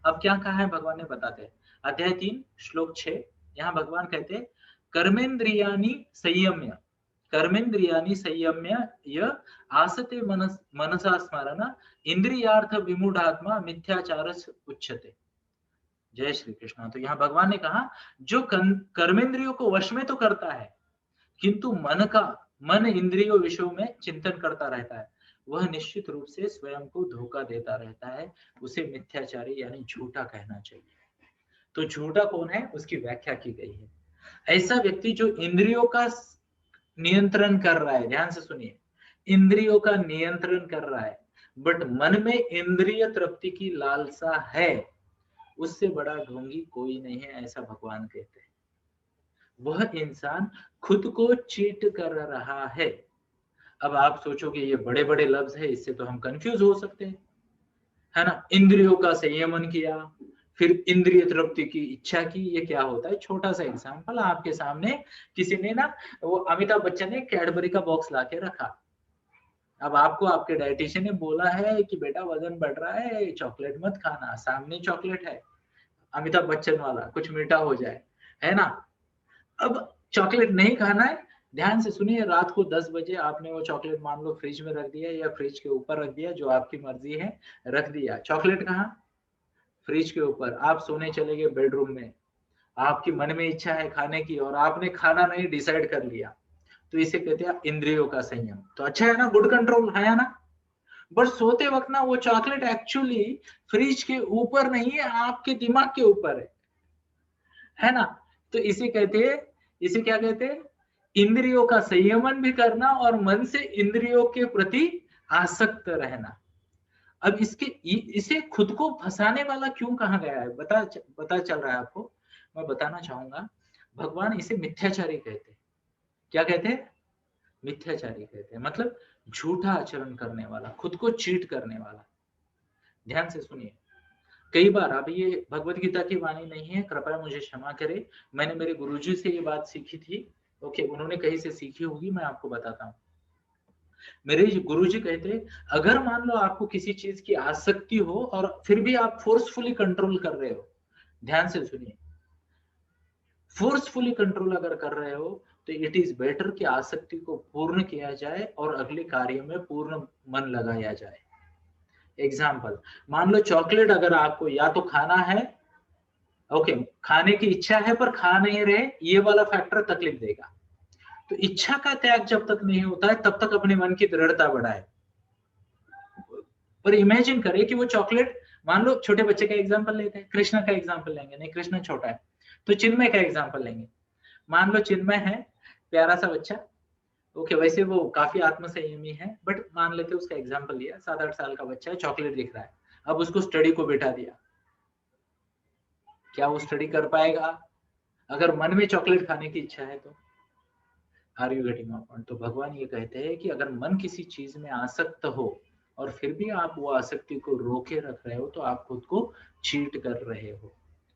अब क्या कहा है भगवान ने, बताते हैं। अध्याय 3 श्लोक 6, यहाँ भगवान कहते हैं कर्मेंद्रियानि संयम्य, कर्मेंद्रियानि संयम्य य आसते मनसा स्मरण इंद्रियार्थ विमूढ़ात्मा मिथ्याचार उच्यते। जय श्री कृष्ण। तो यहाँ भगवान ने कहा जो कर्मेंद्रियों को वश में तो करता है, किंतु मन इंद्रियों विषयों में चिंतन करता रहता है, वह निश्चित रूप से स्वयं को धोखा देता रहता है। उसे मिथ्याचारी यानी झूठा कहना चाहिए। तो झूठा कौन है, उसकी व्याख्या की गई है। ऐसा व्यक्ति जो इंद्रियों का नियंत्रण कर रहा है, ध्यान से सुनिए, इंद्रियों का नियंत्रण कर रहा है बट मन में इंद्रिय तृप्ति की लालसा है, उससे बड़ा ढोंगी कोई नहीं है, ऐसा भगवान कहते हैं। वह इंसान खुद को चीट कर रहा है। अब आप सोचोगे ये बड़े बड़े लफ्ज है, इससे तो हम कंफ्यूज हो सकते हैं, है ना। इंद्रियों का संयमन किया, फिर इंद्रिय तृप्ति की इच्छा की, ये क्या होता है। छोटा सा एग्जांपल आपके सामने, किसी ने ना, वो अमिताभ बच्चन ने कैडबरी का बॉक्स लाके रखा। अब आपको आपके डाइटिशियन ने बोला है कि बेटा वजन बढ़ रहा है, चॉकलेट मत खाना, सामने चॉकलेट है अमिताभ बच्चन वाला, कुछ मीठा हो जाए, है ना। अब चॉकलेट नहीं खाना है, ध्यान से सुनिए, रात को 10 बजे आपने वो चॉकलेट मान लो फ्रिज में रख दिया या फ्रिज के ऊपर रख दिया, जो आपकी मर्जी है, रख दिया। चॉकलेट कहाँ, फ्रिज के ऊपर। आप सोने चले गए बेडरूम में, आपकी मन में इच्छा है खाने की और आपने खाना नहीं डिसाइड कर लिया, तो इसे कहते हैं इंद्रियों का संयम। तो अच्छा है ना, गुड कंट्रोल है ना। बट सोते वक्त ना वो चॉकलेट एक्चुअली फ्रिज के ऊपर नहीं है, आपके दिमाग के ऊपर है ना। तो इसे कहते हैं, इसे क्या कहते हैं, इंद्रियों का संयमन भी करना और मन से इंद्रियों के प्रति आसक्त रहना। अब इसे खुद को फंसाने वाला क्यों कहा गया है, पता चल रहा है आपको। मैं बताना चाहूंगा, भगवान इसे मिथ्याचारी कहते हैं। क्या कहते हैं, मिथ्याचारी कहते हैं, मतलब झूठा आचरण करने वाला, खुद को चीट करने वाला। ध्यान से सुनिए, कई बार, अब ये भगवत गीता की वाणी नहीं है, कृपया मुझे क्षमा करें, मैंने मेरे गुरुजी से ये बात सीखी थी। ओके, उन्होंने कहीं से सीखी होगी, मैं आपको बताता हूँ। मेरे गुरुजी कहते, अगर मान लो आपको किसी चीज की आसक्ति हो और फिर भी आप फोर्सफुली कंट्रोल कर रहे हो, ध्यान से सुनिए, फोर्सफुली कंट्रोल अगर कर रहे हो तो इट इज बेटर कि आसक्ति को पूर्ण किया जाए और अगले कार्य में पूर्ण मन लगाया जाए। एग्जाम्पल, मान लो चॉकलेट अगर आपको या तो खाना है, ओके, खाने की इच्छा है पर खा नहीं रहे, ये वाला फैक्टर तकलीफ देगा। तो इच्छा का त्याग जब तक नहीं होता है तब तक अपने मन की दृढ़ता बढ़ाए। पर इमेजिन करें कि वो चॉकलेट, मान लो छोटे बच्चे का एग्जांपल लेते हैं, कृष्ण का एग्जांपल लेंगे, नहीं कृष्ण छोटा है, तो चिन्मय का एग्जांपल लेंगे। मान लो चिन्मय है, प्यारा सा बच्चा, ओके, वैसे वो काफी आत्मसंयमी है, बट मान लेते उसका एग्जांपल लिया, 7-8 साल का बच्चा है, चॉकलेट दिख रहा है, अब उसको स्टडी को बिठा दिया, क्या वो स्टडी कर पाएगा? अगर मन में चॉकलेट खाने की इच्छा है तो। Are you getting my point? तो भगवान ये कहते हैं कि अगर मन किसी चीज में आसक्त हो और फिर भी आप वो आसक्ति को रोके रख रहे हो, तो आप खुद को चीट कर रहे हो,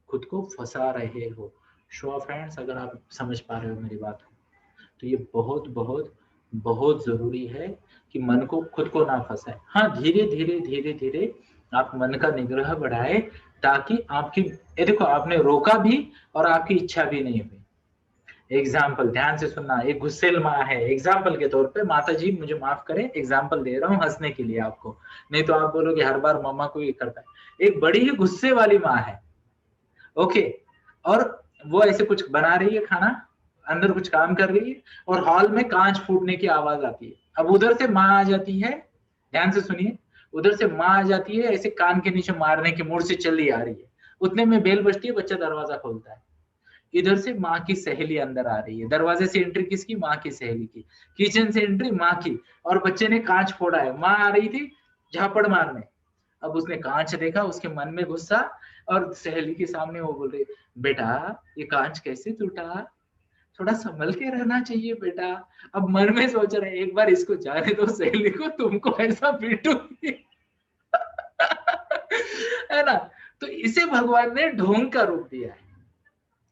खुद को फंसा रहे हो। शो ऑफ हैंड्स, अगर आप समझ पा रहे हो मेरी बात को, तो ये बहुत बहुत बहुत जरूरी है कि मन को, खुद को ना फंसाए। हाँ, धीरे धीरे धीरे धीरे आप मन का निग्रह बढ़ाए, ताकि आपकी, ये देखो, आपने रोका भी और आपकी इच्छा भी नहीं हुई। एग्जाम्पल ध्यान से सुनना, एक गुस्सेल माँ है, एग्जाम्पल के तौर पे, माता जी मुझे माफ करें, एग्जाम्पल दे रहा हूँ हंसने के लिए आपको, नहीं तो आप बोलोगे हर बार मम्मा को ये करता है। एक बड़ी ही गुस्से वाली माँ है, ओके, और वो ऐसे कुछ बना रही है खाना, अंदर कुछ काम कर रही है, और हॉल में कांच फूटने की आवाज आती है। अब उधर से माँ आ जाती है, ध्यान से सुनिए, उधर से माँ आ जाती है, ऐसे कान के नीचे मारने के मूड से चली आ रही है। उतने में बेल बजती है, बच्चा दरवाजा खोलता है, इधर से माँ की सहेली अंदर आ रही है, दरवाजे से एंट्री किसकी, माँ की सहेली की, किचन से एंट्री माँ की, और बच्चे ने कांच फोड़ा है, माँ आ रही थी झापड़ मारने। अब उसने कांच देखा, उसके मन में गुस्सा, और सहेली के सामने वो बोल रही, बेटा ये कांच कैसे टूटा, थोड़ा संभल के रहना चाहिए बेटा। अब मन में सोच रहे, एक बार इसको जाने दो, सहेली को तुमको ऐसा पीटूंगी। है ना। तो इसे भगवान ने ढोंग का रूप दिया है।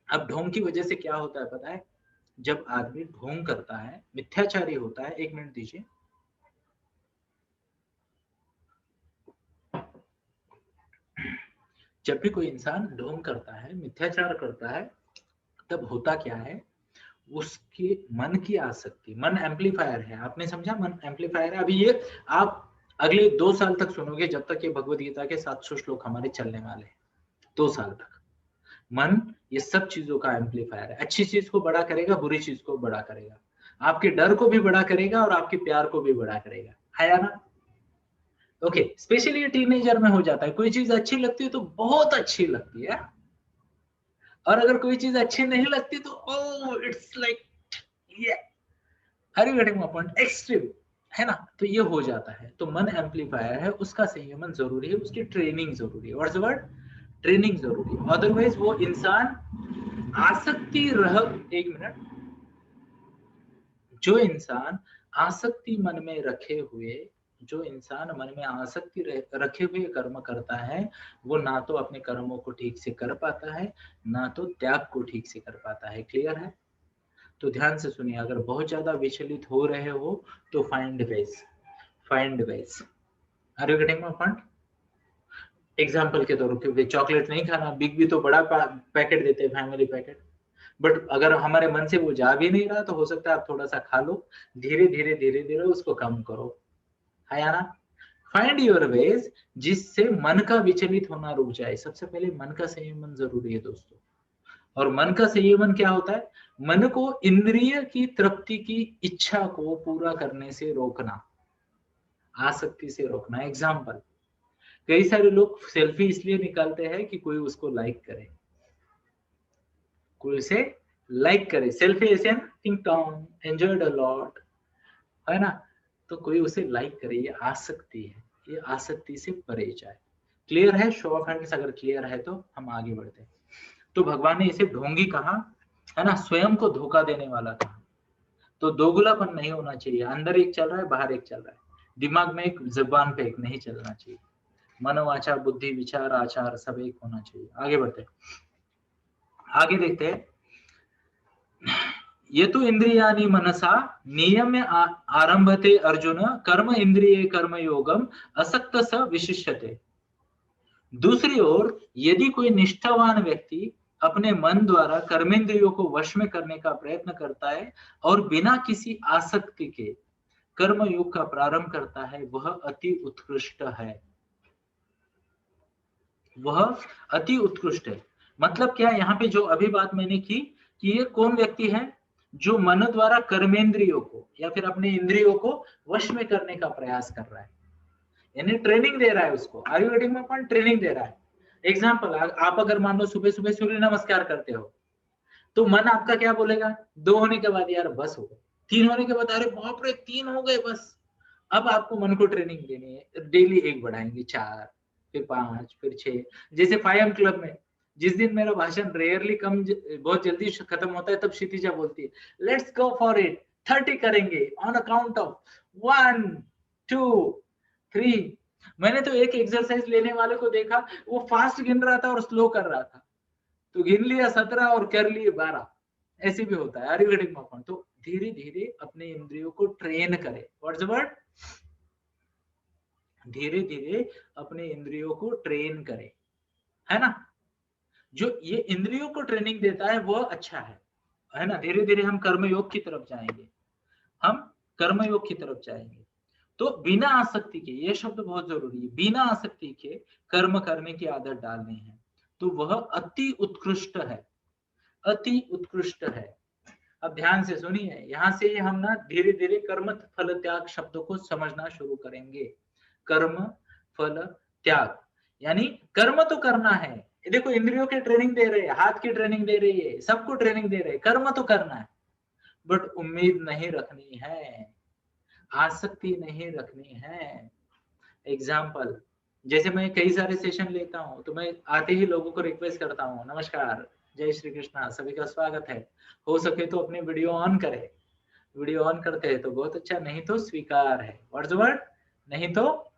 अब ढोंग की वजह से क्या होता है पता है, जब आदमी ढोंग करता है, मिथ्याचारी होता है, 1 मिनट दीजिए, जब भी कोई इंसान ढोंग करता है, मिथ्याचार करता है, तब होता क्या है, उसके मन की आसक्ति, मन एम्पलीफायर है, आपने समझा, मन एम्पलीफायर है। अभी ये आप अगले 2 साल तक सुनोगे, जब तक ये भगवत गीता के 700 श्लोक हमारे चलने वाले हैं, 2 साल तक। मन ये सब चीजों का एम्पलीफायर है, अच्छी चीज को बड़ा करेगा, बुरी चीज को बड़ा करेगा, आपके डर को भी बड़ा करेगा और आपके प्यार को भी बड़ा करेगा, है ना। ओके, स्पेशली टीनेजर में हो जाता है। कोई चीज अच्छी लगती है तो बहुत अच्छी लगती है, और अगर कोई चीज अच्छी नहीं लगती तो ओ इट्स लाइक ये are you getting my point, extreme, है ना। तो ये हो जाता है। तो मन एम्पलीफायर है, उसका संयमन जरूरी है, उसकी ट्रेनिंग जरूरी है। व्हाट्स द वर्ड, ट्रेनिंग जरूरी है। अदरवाइज वो इंसान आसक्ति रह, एक मिनट, जो इंसान आसक्ति मन में रखे हुए, जो इंसान मन में आसक्ति रखे हुए कर्म करता है, वो ना तो अपने कर्मों को ठीक से कर पाता है, ना तो त्याग को ठीक से कर पाता है। क्लियर है? तो ध्यान से सुनिए, अगर बहुत ज्यादा विचलित हो रहे हो तो find ways, find ways. Are you getting my point? Example के तौर पे चॉकलेट नहीं खाना, बिग भी तो बड़ा पैकेट देते हैं, फैमिली पैकेट, बट अगर हमारे मन से वो जा भी नहीं रहा तो हो सकता है आप थोड़ा सा खा लो, धीरे धीरे धीरे धीरे उसको कम करो, है या ना। फाइंड योर वेज जिससे मन का विचलित होना रुक जाए। सबसे पहले मन का संयमन जरूरी है दोस्तों। और मन का संयमन क्या होता है? मन को इंद्रिय की तृप्ति की इच्छा को पूरा करने से रोकना, आसक्ति से रोकना। एग्जाम्पल, कई सारे लोग सेल्फी इसलिए निकालते हैं कि कोई उसको लाइक करे, कोई उसे लाइक करे। सेल्फी ऐसे टिंग टोंग, एंजॉयड अ लॉट, है ना। तो कोई उसे लाइक करे, ये आसक्ति है, ये आसक्ति से परे जाए। क्लियर है? शो ऑफ हैंड्स अगर क्लियर है तो हम आगे बढ़ते हैं। तो भगवान ने इसे ढोंगी कहा, है ना, स्वयं को धोखा देने वाला कहा। तो दोगलापन नहीं होना चाहिए, अंदर एक चल रहा है, बाहर एक चल रहा है, दिमाग में एक, जुबान पे एक नहीं चलना चाहिए। मनोवाचा बुद्धि विचार आचार सब एक होना चाहिए। आगे बढ़ते हैं, आगे देखते हैं। ये तो इंद्रियानि मनसा नियम्य आरंभते अर्जुन कर्म इंद्रिय कर्म योगम असक्त स विशिष्यते। दूसरी ओर यदि कोई निष्ठावान व्यक्ति अपने मन द्वारा कर्मेंद्रियों को वश में करने का प्रयत्न करता है और बिना किसी आसक्ति के कर्म योग का प्रारंभ करता है, वह अति उत्कृष्ट है, वह अति उत्कृष्ट है। मतलब क्या, यहाँ पे जो अभी बात मैंने की कि ये कौन व्यक्ति है? जो मन द्वारा कर्मेंद्रियों को या फिर अपने इंद्रियों को वश में करने का प्रयास कर रहा है, यानी ट्रेनिंग दे रहा है उसको। Are you getting my point? Training दे रहा है। एग्जाम्पल, आप अगर मान लो सुबह सुबह सूर्य नमस्कार करते हो, तो मन आपका क्या बोलेगा? 2 होने के बाद यार बस हो गए, 3 होने के बाद अरे बाप रे 3 हो गए बस। अब आपको मन को ट्रेनिंग देनी है, डेली 1 बढ़ाएंगे, 4, फिर 5, फिर 6। जैसे 5 क्लब में जिस दिन मेरा भाषण रेयरली बहुत जल्दी खत्म होता है, तब क्षितिजा बोलती है लेट्स गो फॉर इट, 30 करेंगे ऑन अकाउंट ऑफ 1 2 3। मैंने तो एक एक्सरसाइज लेने वाले को देखा, वो फास्ट गिन रहा था और स्लो कर रहा था, तो गिन लिया 17 और कर लिए 12। ऐसे भी होता है। Are you getting my point? तो धीरे धीरे अपने इंद्रियों को ट्रेन करें। What's the word? धीरे धीरे अपने इंद्रियों को ट्रेन करें, है ना। जो ये इंद्रियों को ट्रेनिंग देता है वो अच्छा है ना। धीरे धीरे हम कर्मयोग की तरफ जाएंगे, हम कर्मयोग की तरफ जाएंगे। तो बिना आसक्ति के, ये शब्द बहुत जरूरी है, बिना आसक्ति के कर्म करने की आदत डालनी है, तो वह अति उत्कृष्ट है, अति उत्कृष्ट है। अब ध्यान से सुनिए, यहां से हम ना धीरे धीरे कर्म फल त्याग शब्दों को समझना शुरू करेंगे। कर्म फल त्याग, यानी कर्म तो करना है। देखो इंद्रियों की ट्रेनिंग दे रहे हैं, हाथ की ट्रेनिंग दे रही है, सबको ट्रेनिंग दे रहे हैं, कर्म तो करना है, बट उम्मीद नहीं रखनी है, आसक्ति नहीं रखनी है। एग्जाम्पल, जैसे मैं कई सारे सेशन लेता हूँ, तो मैं आते ही लोगों को रिक्वेस्ट करता हूँ, नमस्कार, जय श्री कृष्णा, सभी का स्वागत है। हो सके तो अपनी वीडियो ऑन करें। वीडियो ऑन करते हैं तो बहुत अच्छा, नहीं तो स्वीकार है। What's the word? नहीं तो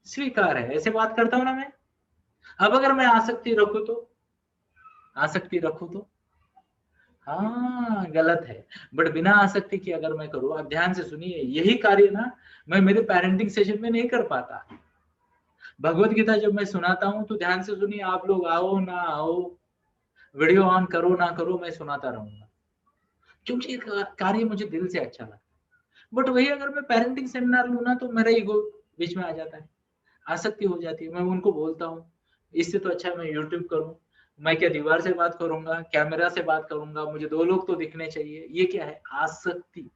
स्वीकार है। ऐसे बात करता हूँ ना मैं। अब अगर मैं आसक्ति रखूं तो, आसक्ति रखूं तो हाँ गलत है, बट बिना आसक्ति के अगर मैं करूँ, आप ध्यान से सुनिए, यही कार्य ना मैं मेरे पेरेंटिंग सेशन में नहीं कर पाता। भगवत गीता जब मैं सुनाता हूँ तो ध्यान से सुनिए, आप लोग आओ ना आओ, वीडियो ऑन करो ना करो, मैं सुनाता रहूंगा, क्योंकि कार्य मुझे दिल से अच्छा लगता है। बट वही अगर मैं पेरेंटिंग सेमिनार लू ना, तो मेरा ईगो बीच में आ जाता है, आसक्ति हो जाती है। मैं उनको बोलता हूँ इससे तो अच्छा मैं यूट्यूब करूँ, मैं क्या दीवार से बात करूंगा, कैमरा से बात करूंगा, मुझे 2 लोग तो दिखने चाहिए। ये क्या है? आसक्ति।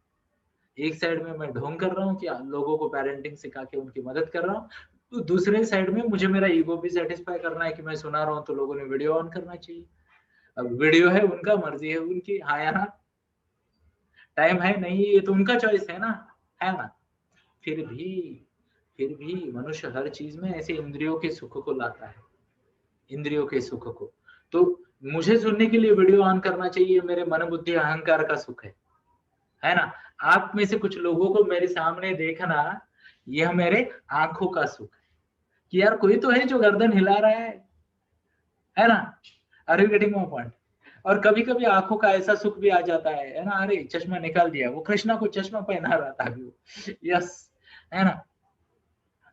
एक साइड में मैं ढोंग कर रहा हूँ कि लोगों को पेरेंटिंग सिखा के उनकी मदद कर रहा हूँ, तो दूसरे साइड में मुझे मेरा ईगो भी सेटिस्फाई करना है कि मैं सुना रहा हूँ तो लोगों ने वीडियो ऑन करना चाहिए। अब वीडियो है उनका, मर्जी है उनकी, हाँ या ना, टाइम है नहीं, ये तो उनका चॉइस है ना। फिर भी फिर भी मनुष्य हर चीज में ऐसे इंद्रियों के सुख को लाता है, इंद्रियों के सुख को। तो मुझे सुनने के लिए वीडियो ऑन करना चाहिए, मेरे मन बुद्धि अहंकार का सुख है ना। आप में से कुछ लोगों को मेरे सामने देखना, यह मेरे आंखों का सुख है कि यार कोई तो है जो गर्दन हिला रहा है ना। Are you getting my point? और कभी कभी आंखों का ऐसा सुख भी आ जाता है ना, अरे चश्मा निकाल दिया, वो कृष्णा को चश्मा पहना रहा था अभी, यस, है ना।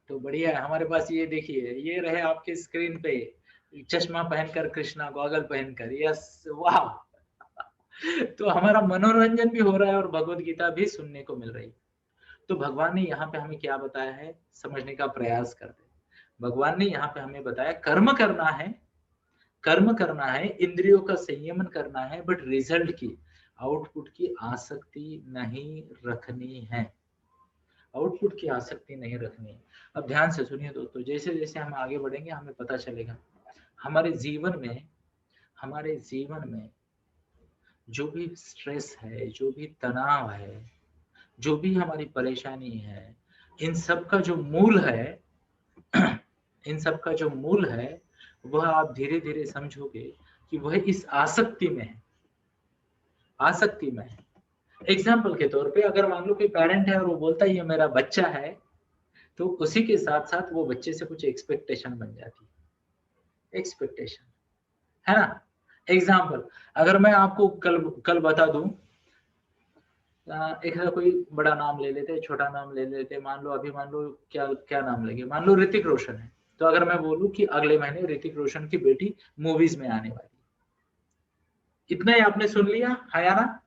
तो बढ़िया है, हमारे पास ये देखिए, ये रहे आपके स्क्रीन पे, चश्मा पहनकर कृष्णा, गॉगल पहनकर, यस, वाह। तो हमारा मनोरंजन भी हो रहा है और भगवत गीता भी सुनने को मिल रही है। तो भगवान ने यहाँ पे हमें क्या बताया है, समझने का प्रयास करते हैं। भगवान ने यहाँ पे हमें बताया कर्म करना है, कर्म करना है, इंद्रियों का संयमन करना है, बट रिजल्ट की, आउटपुट की आसक्ति नहीं रखनी है, आउटपुट की आसक्ति नहीं रखनी है। अब ध्यान से सुनिए दोस्तों, जैसे जैसे हम आगे बढ़ेंगे हमें पता चलेगा हमारे जीवन में, हमारे जीवन में जो भी स्ट्रेस है, जो भी तनाव है, जो भी हमारी परेशानी है, इन सब का जो मूल है, इन सब का जो मूल है, वह आप धीरे धीरे समझोगे कि वह इस आसक्ति में है, आसक्ति में है। एग्जाम्पल के तौर पे अगर मान लो कोई पेरेंट है और वो बोलता है ये मेरा बच्चा है, तो उसी के साथ साथ वो बच्चे से कुछ एक्सपेक्टेशन बन जाती है, एक्सपेक्टेशन, है ना। एग्जाम्पल, अगर मैं आपको कल कल बता दूं, एक कोई बड़ा नाम ले लेते, छोटा नाम ले लेते, मान लो अभी, मान लो क्या क्या नाम लगे, मान लो ऋतिक रोशन है, तो अगर मैं बोलूं कि अगले महीने ऋतिक रोशन की बेटी मूवीज में आने वाली, इतना ही आपने सुन लिया, है या ना।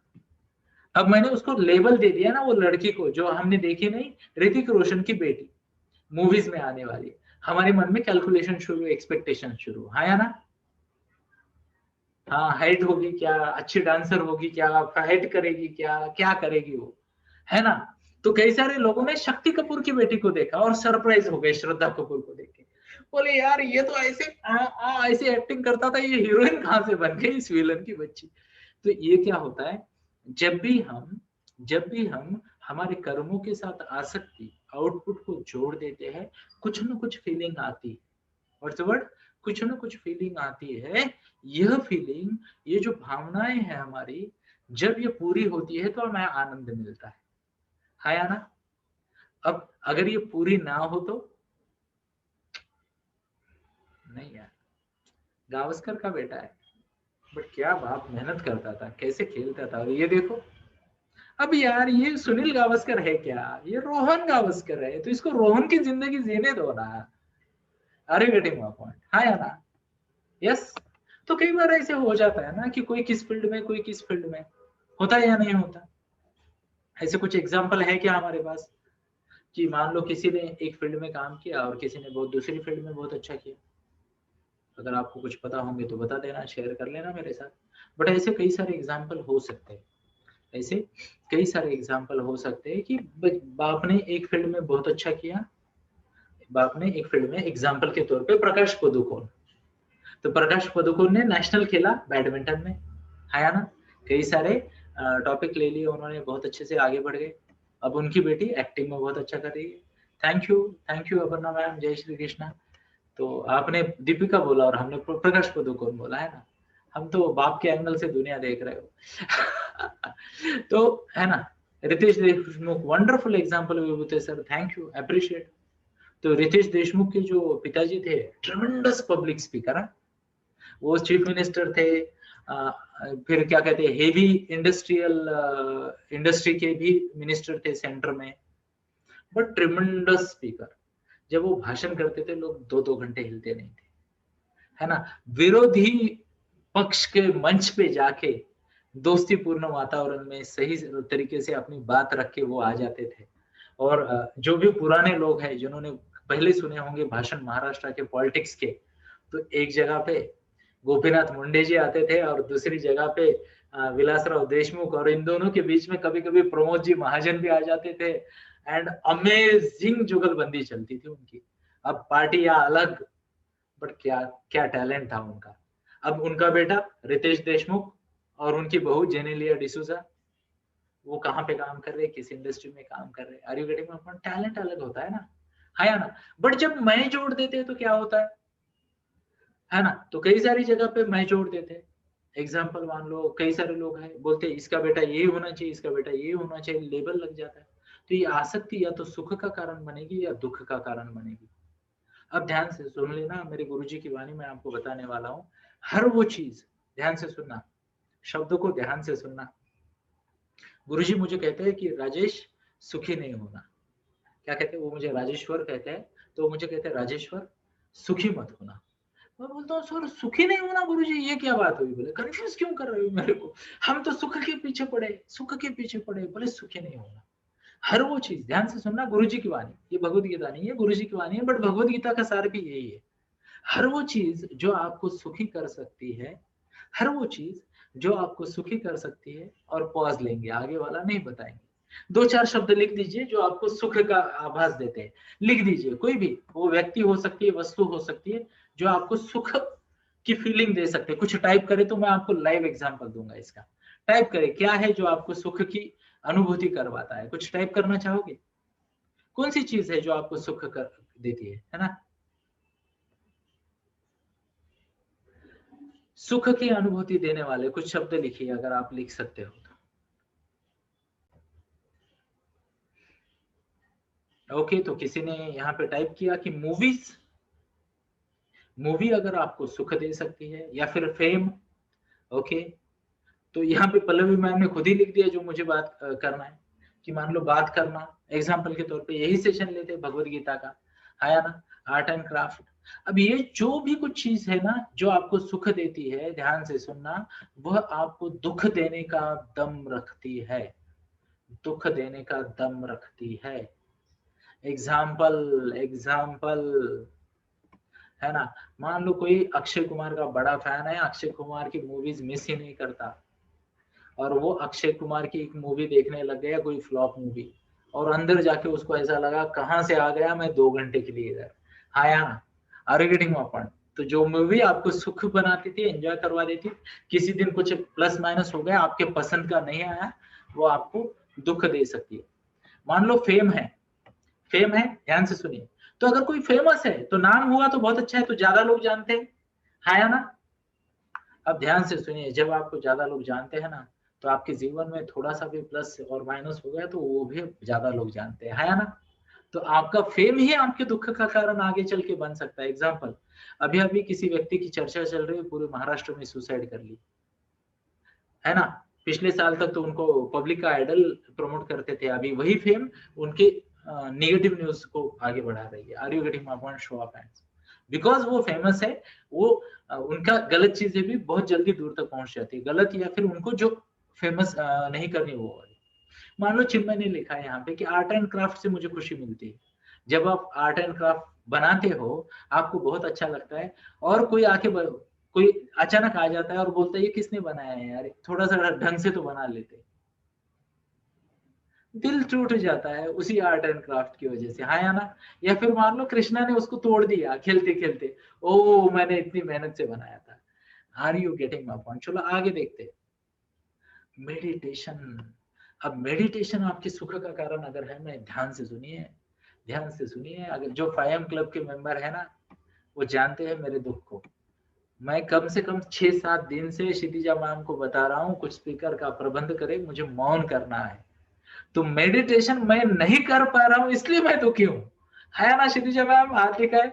अब मैंने उसको लेबल दे दिया ना, वो लड़की को जो हमने देखी नहीं, ऋतिक रोशन की बेटी मूवीज में आने वाली, हमारे मन में कैलकुलेशन शुरू, एक्सपेक्टेशन शुरू, है या ना। हाँ, हाइट होगी क्या, अच्छी डांसर होगी क्या, फाइट करेगी क्या, क्या करेगी वो, है ना। तो कई सारे लोगों ने शक्ति कपूर की बेटी को देखा और सरप्राइज हो गए श्रद्धा कपूर को देख के, बोले यार ये तो ऐसे ऐसे एक्टिंग करता था, ये हीरोइन कहाँ से बन गई इस विलन की बच्ची। तो ये क्या होता है, जब भी हम हमारे कर्मों के साथ आसक्ति, आउटपुट को जोड़ देते हैं, कुछ न कुछ फीलिंग आती है, व्हाट्स द वर्ड, कुछ न कुछ फीलिंग आती है। यह फीलिंग, ये जो भावनाएं हैं हमारी, जब ये पूरी होती है तो हमें आनंद मिलता है या ना। अब अगर ये पूरी ना हो तो नहीं यार, गावस्कर का बेटा है, बट क्या बाप मेहनत करता था, कैसे खेलता था, और ये देखो अब यार, ये सुनील गावस्कर है क्या, ये रोहन गावस्कर है, तो इसको रोहन की जिंदगी जीने दो ना। अरे गेटिंग माय पॉइंट, हाँ या ना, यस। तो कई बार ऐसे हो जाता है ना कि कोई किस फील्ड में, कोई किस फील्ड में, होता है या नहीं होता। ऐसे कुछ एग्जाम्पल है क्या हमारे पास कि मान लो किसी ने एक फील्ड में काम किया और किसी ने बहुत दूसरी फील्ड में बहुत अच्छा किया। अगर आपको कुछ पता होंगे तो बता देना, शेयर कर लेना मेरे साथ। बट ऐसे कई सारे एग्जाम्पल हो सकते हैं, ऐसे कई सारे एग्जाम्पल हो सकते हैं कि बाप ने एक फील्ड में बहुत अच्छा किया, बाप ने एक फील्ड में, एग्जाम्पल के तौर पे प्रकाश पदुकोण, तो प्रकाश पदुकोण ने नेशनल खेला बैडमिंटन में, है ना। कई सारे टॉपिक ले लिए उन्होंने, बहुत अच्छे से आगे बढ़ गए। अब उनकी बेटी एक्टिंग में बहुत अच्छा कर रही है। थैंक यू अपर्णा मैम, जय श्री कृष्णा। तो आपने दीपिका बोला और हमने प्रकाश पदुकोण बोला, है ना। हम तो बाप के एंगल से दुनिया देख रहे हो। तो है ना, Ritesh Deshmukh, wonderful example Vibhuti sir, thank you, appreciate. तो रितेश देशमुख के जो पिताजी थे, ट्रेमेंडस पब्लिक स्पीकर है, वो चीफ मिनिस्टर थे, फिर क्या कहते हैं, हेवी इंडस्ट्रियल इंडस्ट्री के भी मिनिस्टर थे सेंटर में, बट ट्रेमेंडस स्पीकर। जब वो भाषण करते थे लोग 2-2 घंटे हिलते नहीं थे, है ना। विरोधी पक्ष के मंच पे जाके दोस्तीपूर्ण वातावरण में सही तरीके से अपनी बात रख के वो आ जाते थे। और जो भी पुराने लोग हैं जिन्होंने पहले सुने होंगे भाषण महाराष्ट्र के पॉलिटिक्स के, तो एक जगह पे गोपीनाथ मुंडे जी आते थे और दूसरी जगह पे विलासराव देशमुख, और इन दोनों के बीच में कभी कभी प्रमोद जी महाजन भी आ जाते थे। एंड अमेजिंग जुगलबंदी चलती थी उनकी। अब पार्टियां अलग, बट क्या क्या टैलेंट था उनका। अब उनका बेटा रितेश देशमुख और उनकी बहू जेनेलिया डिसूजा, वो कहाँ पे काम कर रहे हैं, किस इंडस्ट्री में काम कर रहे हैं। Are you getting my point? Talent अलग होता है ना, है या ना। बट जब मैं जोड़ देते हैं तो क्या होता है ना। तो कई सारी जगह पे मैं जोड़ देते हैं। एग्जाम्पल मान लो, कई सारे लोग हैं बोलते हैं इसका बेटा ये होना चाहिए, इसका बेटा ये होना चाहिए, लेबल लग जाता है। तो ये आसक्ति या तो सुख का कारण बनेगी या दुख का कारण बनेगी। अब ध्यान से सुन लेना, मेरे गुरुजी की वाणी में आपको बताने वाला हूँ। हर वो चीज ध्यान से सुनना, शब्दों को ध्यान से सुनना। गुरुजी मुझे कहते हैं कि राजेश सुखी नहीं होना। क्या कहते हैं वो, मुझे राजेश्वर कहते हैं, तो मुझे कहते हैं राजेश्वर सुखी मत होना। मैं बोलता हूँ सर सुखी नहीं होना गुरुजी, ये क्या बात हुई। बोले कंफ्यूज क्यों कर रहे हो मेरे को, हम तो सुख के पीछे पड़े, सुख के पीछे पड़े, बोले सुखी नहीं होना। हर वो चीज ध्यान से सुनना, गुरुजी की वाणी, ये भगवत गीता नहीं है, गुरुजी की वाणी है, बट भगवत गीता का सार भी यही है। हर वो चीज जो आपको सुखी कर सकती है, हर वो चीज जो आपको सुखी कर सकती है, और पॉज लेंगे, आगे वाला नहीं बताएंगे। दो चार शब्द लिख दीजिए जो आपको सुख का आभास देते हैं। लिख दीजिए, कोई भी, वो व्यक्ति हो सकती है, वस्तु हो सकती है, जो आपको सुख की फीलिंग दे सकते हैं। कुछ टाइप करे तो मैं आपको लाइव एग्जांपल दूंगा इसका। टाइप करे क्या है जो आपको सुख की अनुभूति करवाता है। कुछ टाइप करना चाहोगे? कौन सी चीज है जो आपको सुख कर देती है ना। सुख की अनुभूति देने वाले कुछ शब्द लिखिए, अगर आप लिख सकते हो तो। ओके, तो किसी ने यहाँ पे टाइप किया कि मूवीज, मूवी अगर आपको सुख दे सकती है, या फिर फेम। ओके, तो यहाँ पे पल्लवी मैम ने खुद ही लिख दिया जो मुझे बात करना है, कि मान लो बात करना, एग्जाम्पल के तौर पे यही सेशन लेते भगवत गीता का, है ना, आर्ट एंड क्राफ्ट। अब ये जो भी कुछ चीज है ना जो आपको सुख देती है, ध्यान से सुनना, वह आपको दुख देने का दम रखती है, दुख देने का दम रखती है। एग्जाम्पल, एग्जाम्पल, है ना। मान लो कोई अक्षय कुमार का बड़ा फैन है, अक्षय कुमार की मूवीज मिस ही नहीं करता, और वो अक्षय कुमार की एक मूवी देखने लग गया, कोई फ्लॉप मूवी, और अंदर जाके उसको ऐसा लगा कहाँ से आ गया मैं 2 घंटे के लिए इधर। हाँ या ना, are you getting my point? तो जो मूवी आपको सुख बनाती थी, एंजॉय करवा देती, किसी दिन कुछ प्लस माइनस हो गया, आपके पसंद का नहीं आया, वो आपको दुख दे सकती है। मान लो फेम है, फेम है, ध्यान से सुनिए। तो अगर कोई फेमस है तो नाम हुआ तो बहुत अच्छा है, तो ज्यादा लोग जानते हैं, है या ना। अब ध्यान से सुनिए, जब आपको ज्यादा लोग जानते हैं ना, तो आपके जीवन में थोड़ा सा भी प्लस और माइनस हो गया तो वो भी ज्यादा लोग जानते हैं, है या ना। तो आपका फेम ही आपके दुख का कारण आगे चल के बन सकता है। एग्जाम्पल, अभी अभी किसी व्यक्ति की चर्चा चल रही है, पूरे महाराष्ट्र में सुसाइड कर ली, है ना। पिछले साल तक तो उनको पब्लिक का आइडल प्रमोट करते थे, अभी वही फेम उनके नेगेटिव न्यूज को आगे बढ़ा रही है। Are you getting my point? Show of hands. Because वो फेमस है, वो उनका गलत चीजें भी बहुत जल्दी दूर तक पहुंच जाती है, गलत या फिर उनको जो फेमस नहीं करनी वो वाली। मान लो चिन्मय ने लिखा है यहाँ पे कि आर्ट एंड क्राफ्ट से मुझे खुशी मिलती है। जब आप आर्ट एंड क्राफ्ट बनाते हो, आपको बहुत अच्छा लगता है, और कोई आके कोई अचानक आ जाता है और बोलता है ये किसने बनाया है यार, थोड़ा सा ढंग से तो बना लेते, दिल टूट जाता है उसी आर्ट एंड क्राफ्ट की वजह से, हाँ या ना। या फिर मान लो कृष्णा ने उसको तोड़ दिया खेलते खेलते, ओ मैंने इतनी मेहनत से बनाया था। Are you getting my point? चलो आगे देखते। मेडिटेशन। अब मेडिटेशन आपके सुख का कारण अगर है, मैं ध्यान से सुनिए, ध्यान से सुनिए। अगर जो 5M क्लब के मेंबर है ना, वो जानते हैं मेरे दुख को। मैं कम से कम 6-7 दिन से क्षितिजा मैम को बता रहा हूँ कुछ स्पीकर का प्रबंध करे, मुझे मौन करना है। तो मेडिटेशन मैं नहीं कर पा रहा हूँ, इसलिए मैं दुखी हूँ, है ना। क्षितिजा मैम हाथ दिखाए,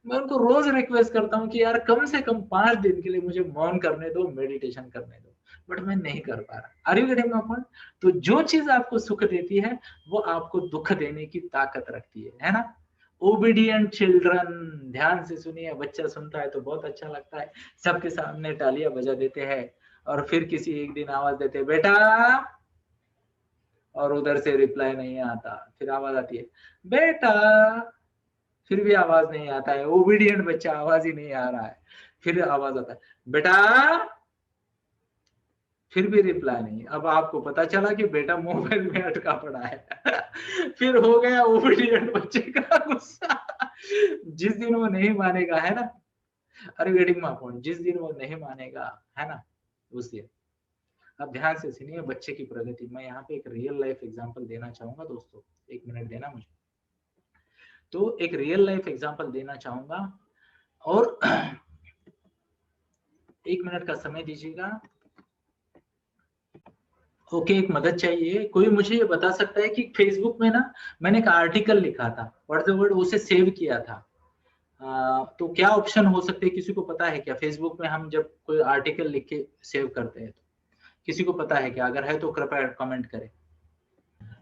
मैं उनको रोज रिक्वेस्ट करता हूँ कि यार कम से कम 5 दिन के लिए मुझे मौन करने दो, मेडिटेशन करने दो, बट मैं नहीं कर पा रहा। Are you getting my point? तो जो चीज आपको सुख देती है, वो आपको दुख देने की ताकत रखती है ना। ओबीडियंट चिल्ड्रन, ध्यान से सुनिए, बच्चा सुनता है तो बहुत अच्छा लगता है, सबके सामने तालियां बजा देते हैं, और फिर किसी एक दिन आवाज देते हैं बेटा, और उधर से रिप्लाई नहीं आता, फिर आवाज आती है बेटा, फिर भी आवाज नहीं आता है, ओबीडियंट बच्चा, आवाज ही नहीं आ रहा है, फिर आवाज आता है बेटा, फिर भी रिप्लाई नहीं। अब आपको पता चला कि बेटा मोबाइल में अटका पड़ा है। फिर हो गया ओबीडिएंट बच्चे का गुस्सा। जिस दिन वो नहीं मानेगा, है ना, अरे वेटिंग माय पॉइंट, जिस दिन वो नहीं मानेगा, है ना, उस दिन। अब ध्यान से सुनिए बच्चे की प्रगति। मैं यहाँ पे एक रियल लाइफ एग्जांपल देना चाहूंगा दोस्तों, 1 मिनट देना मुझे। तो एक रियल लाइफ एग्जांपल देना चाहूंगा और 1 मिनट का समय दीजिएगा। ओके, एक मदद चाहिए। कोई मुझे ये बता सकता है कि फेसबुक में ना मैंने एक आर्टिकल लिखा था, वर्ड द वर्ड उसे सेव किया था। तो क्या ऑप्शन हो सकते हैं, किसी को पता है क्या? फेसबुक में हम जब कोई आर्टिकल लिख के सेव करते हैं तो किसी को पता है क्या? अगर है तो कृपया कमेंट करें।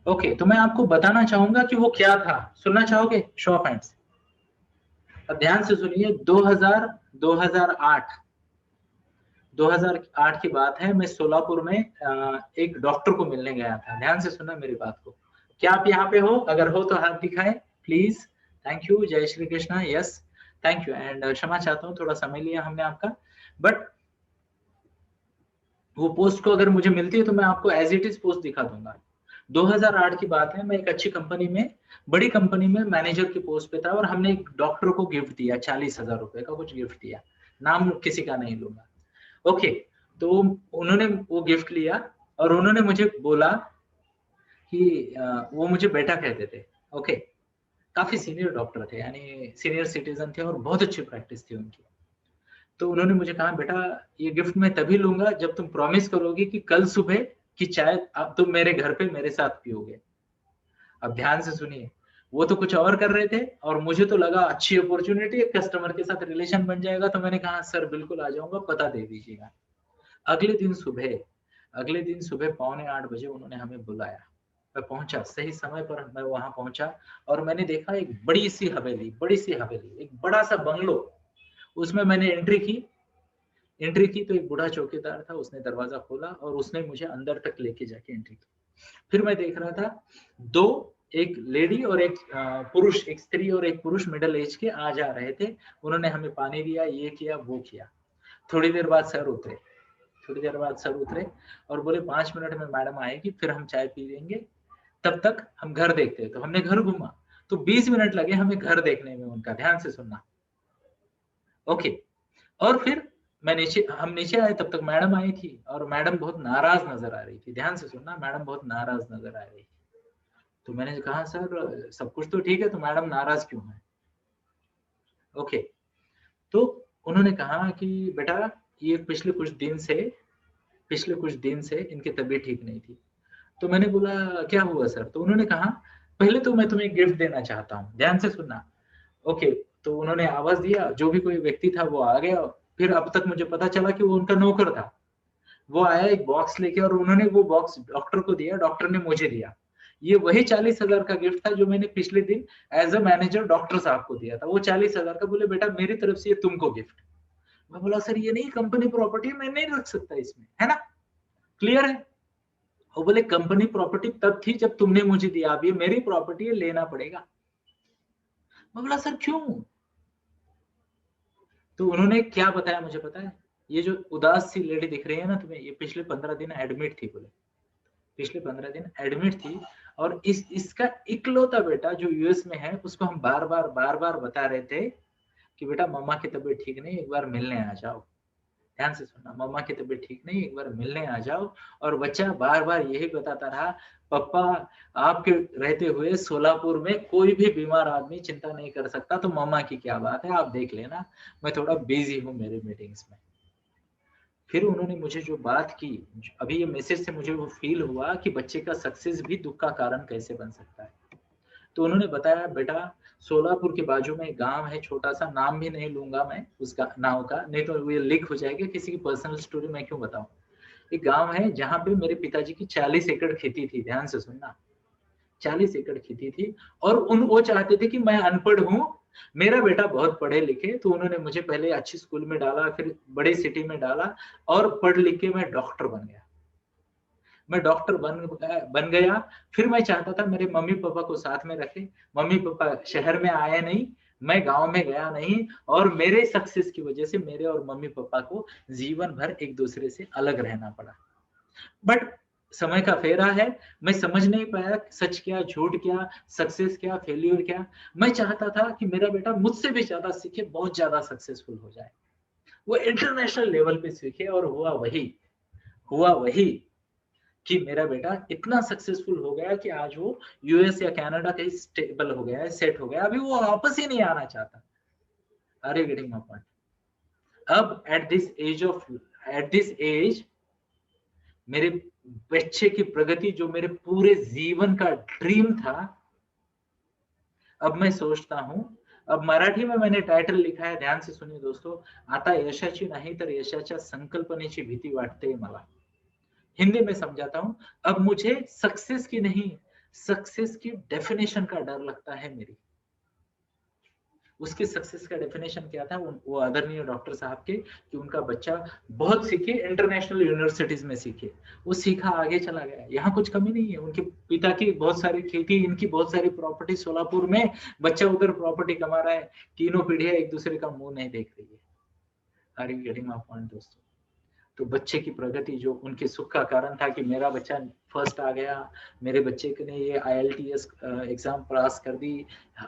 ओके, तो मैं आपको बताना चाहूंगा कि वो क्या था। सुनना चाहोगे? Show of hands. अब ध्यान से सुनिए। 2008 की बात है। मैं सोलापुर में एक डॉक्टर को मिलने गया था। ध्यान से सुनना मेरी बात को। क्या आप यहाँ पे हो? अगर हो तो हाथ दिखाएं प्लीज। Thank you. जय Shri Krishna. Yes, thank you. And क्षमा चाहता हूँ, थोड़ा समय लिया हमने आपका, बट वो पोस्ट को अगर मुझे मिलती है तो मैं आपको एज इट इज पोस्ट दिखा दूंगा। 2008 की बात है। मैं एक अच्छी कंपनी में, बड़ी कंपनी में मैनेजर की पोस्ट पे था और हमने एक डॉक्टर को गिफ्ट दिया, 40,000 रुपए का कुछ गिफ्ट दिया। नाम किसी का नहीं लूंगा। ओके, तो उन्होंने वो गिफ्ट लिया और उन्होंने मुझे बोला कि वो मुझे बेटा कहते थे। ओके, काफी सीनियर डॉक्टर थे, यानी सीनियर सिटीजन थे और बहुत अच्छी प्रैक्टिस थी उनकी। तो उन्होंने मुझे कहा, बेटा ये गिफ्ट मैं तभी लूंगा जब तुम प्रॉमिस करोगे कि कल सुबह की चाय अब तुम मेरे घर पे मेरे साथ पियोगे। अब ध्यान से सुनिए, वो तो कुछ और कर रहे थे और मुझे तो लगा अच्छी अपॉर्चुनिटी है, कस्टमर के साथ रिलेशन बन जाएगा। तो मैंने कहा सर बिल्कुल आ जाऊंगा, पता दे दीजिएगा। अगले दिन सुबह 7:45 उन्होंने हमें बुलाया। मैं पहुंचा सही समय पर, मैं वहां पहुंचा और मैंने देखा एक बड़ी सी हवेली, एक बड़ा सा बंगलो। उसमें मैंने एंट्री की तो एक बूढ़ा चौकीदार था। उसने दरवाजा खोला और उसने मुझे अंदर तक लेके जाके एंट्री की। फिर मैं देख रहा था दो, एक लेडी और एक पुरुष, एक स्त्री और एक पुरुष मिडिल एज के आ जा रहे थे। उन्होंने हमें पानी दिया, ये किया वो किया। थोड़ी देर बाद सर उतरे और बोले 5 मिनट में मैडम आएगी, फिर हम चाय पी लेंगे, तब तक हम घर देखते हैं। तो हमने घर घूमा। तो 20 मिनट लगे हमें घर देखने में उनका। ध्यान से सुनना। ओके, और फिर हम नीचे आए, तब तक मैडम आई थी और मैडम बहुत नाराज नजर आ रही थी। ध्यान से सुनना, मैडम बहुत नाराज नजर आ रही थी। तो मैंने कहा सर सब कुछ तो ठीक है, तो मैडम नाराज क्यों है? ओके, तो उन्होंने कहा कि बेटा ये पिछले कुछ दिन से इनकी तबीयत ठीक नहीं थी। तो मैंने बोला क्या हुआ सर? तो उन्होंने कहा पहले तो मैं तुम्हें गिफ्ट देना चाहता हूँ। ध्यान से सुनना। ओके, तो उन्होंने आवाज दिया, जो भी कोई व्यक्ति था वो आ गया। फिर अब तक मुझे पता चला कि वो उनका नौकर था। वो आया एक बॉक्स लेके और उन्होंने वो बॉक्स डॉक्टर को दिया, डॉक्टर ने मुझे दिया। ये वही 40,000 का गिफ्ट था जो मैंने पिछले दिन एज अ मैनेजर डॉक्टर साहब को दिया था। वो 40,000 का, बोले बेटा मेरी तरफ से ये तुमको गिफ्ट। मैं बोला सर ये नहीं कंपनी प्रॉपर्टी, मैं नहीं रख सकता इसमें, है ना, क्लियर है? वो बोले कंपनी प्रॉपर्टी तब थी जब तुमने मुझे दिया, अब ये मेरी प्रॉपर्टी है, लेना पड़ेगा। मैं बोला सर क्यों? तो उन्होंने क्या बताया मुझे पता है? ये जो उदास सी लेडी दिख रही है ना तुम्हें, ये पिछले 15 दिन एडमिट थी। बोले पिछले 15 दिन एडमिट थी और इसका इकलौता बेटा जो यूएस में है, उसको हम बार बार बता रहे थे कि बेटा मम्मा की तबीयत ठीक नहीं, एक बार मिलने आ जाओ। ध्यान से सुनना, मम्मा की तबीयत ठीक नहीं, एक बार मिलने आ जाओ। और बच्चा बार बार यही बताता रहा, पापा आपके रहते हुए सोलापुर में कोई भी बीमार आदमी चिंता नहीं कर सकता, तो मम्मा की क्या बात है, आप देख लेना, मैं थोड़ा बिजी हूँ मेरे मीटिंग्स में। फिर उन्होंने मुझे जो बात की, अभी ये मैसेज से मुझे वो फील हुआ कि बच्चे का सक्सेस भी दुख का कारण कैसे बन सकता है। तो उन्होंने बताया बेटा सोलापुर के बाजू में एक गांव है छोटा सा, नाम भी नहीं लूंगा मैं उसका नाव का, नहीं तो ये लीक हो जाएगा, किसी की पर्सनल स्टोरी मैं क्यों बताऊं। एक गांव है जहां पे मेरे पिताजी की 40 एकड़ खेती थी। ध्यान से सुनना, 40 एकड़ खेती थी। और वो चाहते थे कि मैं अनपढ़ हूँ, मेरा बेटा बहुत पढ़े लिखे। तो उन्होंने मुझे पहले अच्छी स्कूल में डाला, फिर बड़ी सिटी में डाला और पढ़ लिख के मैं डॉक्टर बन गया। बन गया। फिर मैं चाहता था मेरे मम्मी पापा को साथ में रखे। मम्मी पापा शहर में आए नहीं, मैं गांव में गया नहीं, और मेरे सक्सेस की वजह से मेरे और मम्मी पापा को जीवन भर एक दूसरे से अलग रहना पड़ा। बट समय का फेरा है, मैं समझ नहीं पाया सच क्या, झूठ क्या, सक्सेस क्या, फेल्यूर क्या। मैं चाहता था कि मेरा बेटा मुझसे भी ज्यादा सीखे, बहुत ज्यादा सक्सेसफुल हो जाए, वो इंटरनेशनल लेवल पे सीखे। और हुआ वही कि मेरा बेटा इतना सक्सेसफुल हो गया कि आज वो यूएस या कनाडा कहीं स्टेबल हो गया है, सेट हो गया, अभी वो वापस ही नहीं आना चाहता। Are you getting my point? अब एट दिस एज मेरे बच्चे की प्रगति, जो मेरे पूरे जीवन का ड्रीम था, अब मैं सोचता हूं, अब मराठी में मैंने टाइटल लिखा है, ध्यान से सुनिए दोस्तों, आता यशाची नाही तर यशाच्या संकल्पनेची भीती वाटते मला। हिंदी में समझाता हूं, अब मुझे सक्सेस की नहीं, सक्सेस की डेफिनेशन का डर लगता है मेरी। उसके सक्सेस का डेफिनेशन क्या था, वो आदरणीय डॉक्टर साहब के, कि उनका बच्चा बहुत सीखे, इंटरनेशनल यूनिवर्सिटीज में सीखे, वो सीखा आगे चला गया, यहाँ कुछ कमी नहीं है। उनके पिता की बहुत सारी खेती, इनकी बहुत सारी प्रॉपर्टी सोलापुर में, बच्चा उधर प्रॉपर्टी कमा रहा है, तीनों पीढ़ियां एक दूसरे का मुंह नहीं देख रही है। Are you getting my point दोस्तों? तो बच्चे की प्रगति जो उनके सुख का कारण था कि मेरा बच्चा फर्स्ट आ गया, मेरे बच्चे के ने ये IELTS एग्जाम पास कर दी,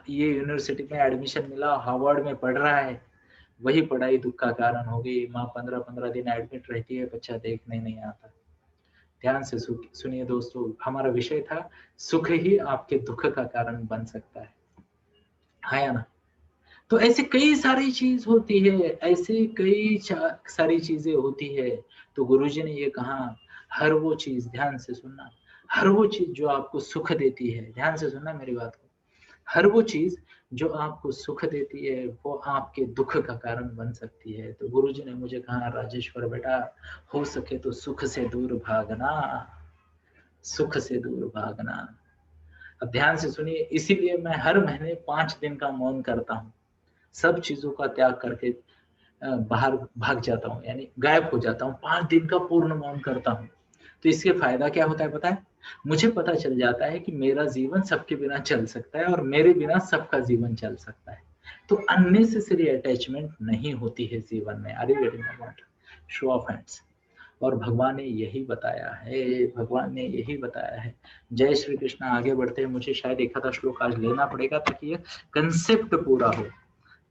ये यूनिवर्सिटी में एडमिशन मिला, हार्वर्ड में पढ़ रहा है, वही पढ़ाई दुख का कारण हो गई। माँ 15-15 दिन एडमिट रहती है, बच्चा देखने नहीं आता। ध्यान से सुनिए दोस्तों, हमारा विषय था सुख ही आपके दुख का कारण बन सकता है या ना? तो ऐसे कई सारी चीज होती है, ऐसे कई सारी चीजें होती है। तो गुरुजी ने ये कहा, हर वो चीज, ध्यान से सुनना, हर वो चीज जो आपको सुख देती है, ध्यान से सुनना मेरी बात को, हर वो चीज जो आपको सुख देती है वो आपके दुख का कारण बन सकती है। तो गुरुजी ने मुझे कहा, राजेश्वर बेटा, हो सके तो सुख से दूर भागना, सुख से दूर भागना। अब ध्यान से सुनिए, इसीलिए मैं हर महीने 5 दिन का मौन करता हूँ, सब चीजों का त्याग करके बाहर भाग जाता हूँ, यानी गायब हो जाता हूँ, 5 दिन का पूर्ण मौन करता हूँ। तो इसके फायदा क्या होता है पता है? मुझे पता चल जाता है कि मेरा जीवन सबके बिना चल सकता है और मेरे बिना सबका जीवन चल सकता है। तो अननेसेसरी अटैचमेंट नहीं होती है जीवन में। Are you getting my point? Show of hands. और भगवान ने यही बताया है, भगवान ने यही बताया है। जय श्री कृष्ण। आगे बढ़ते हैं, मुझे शायद एक आधा श्लोक आज लेना पड़ेगा ताकि यह कंसेप्ट पूरा हो,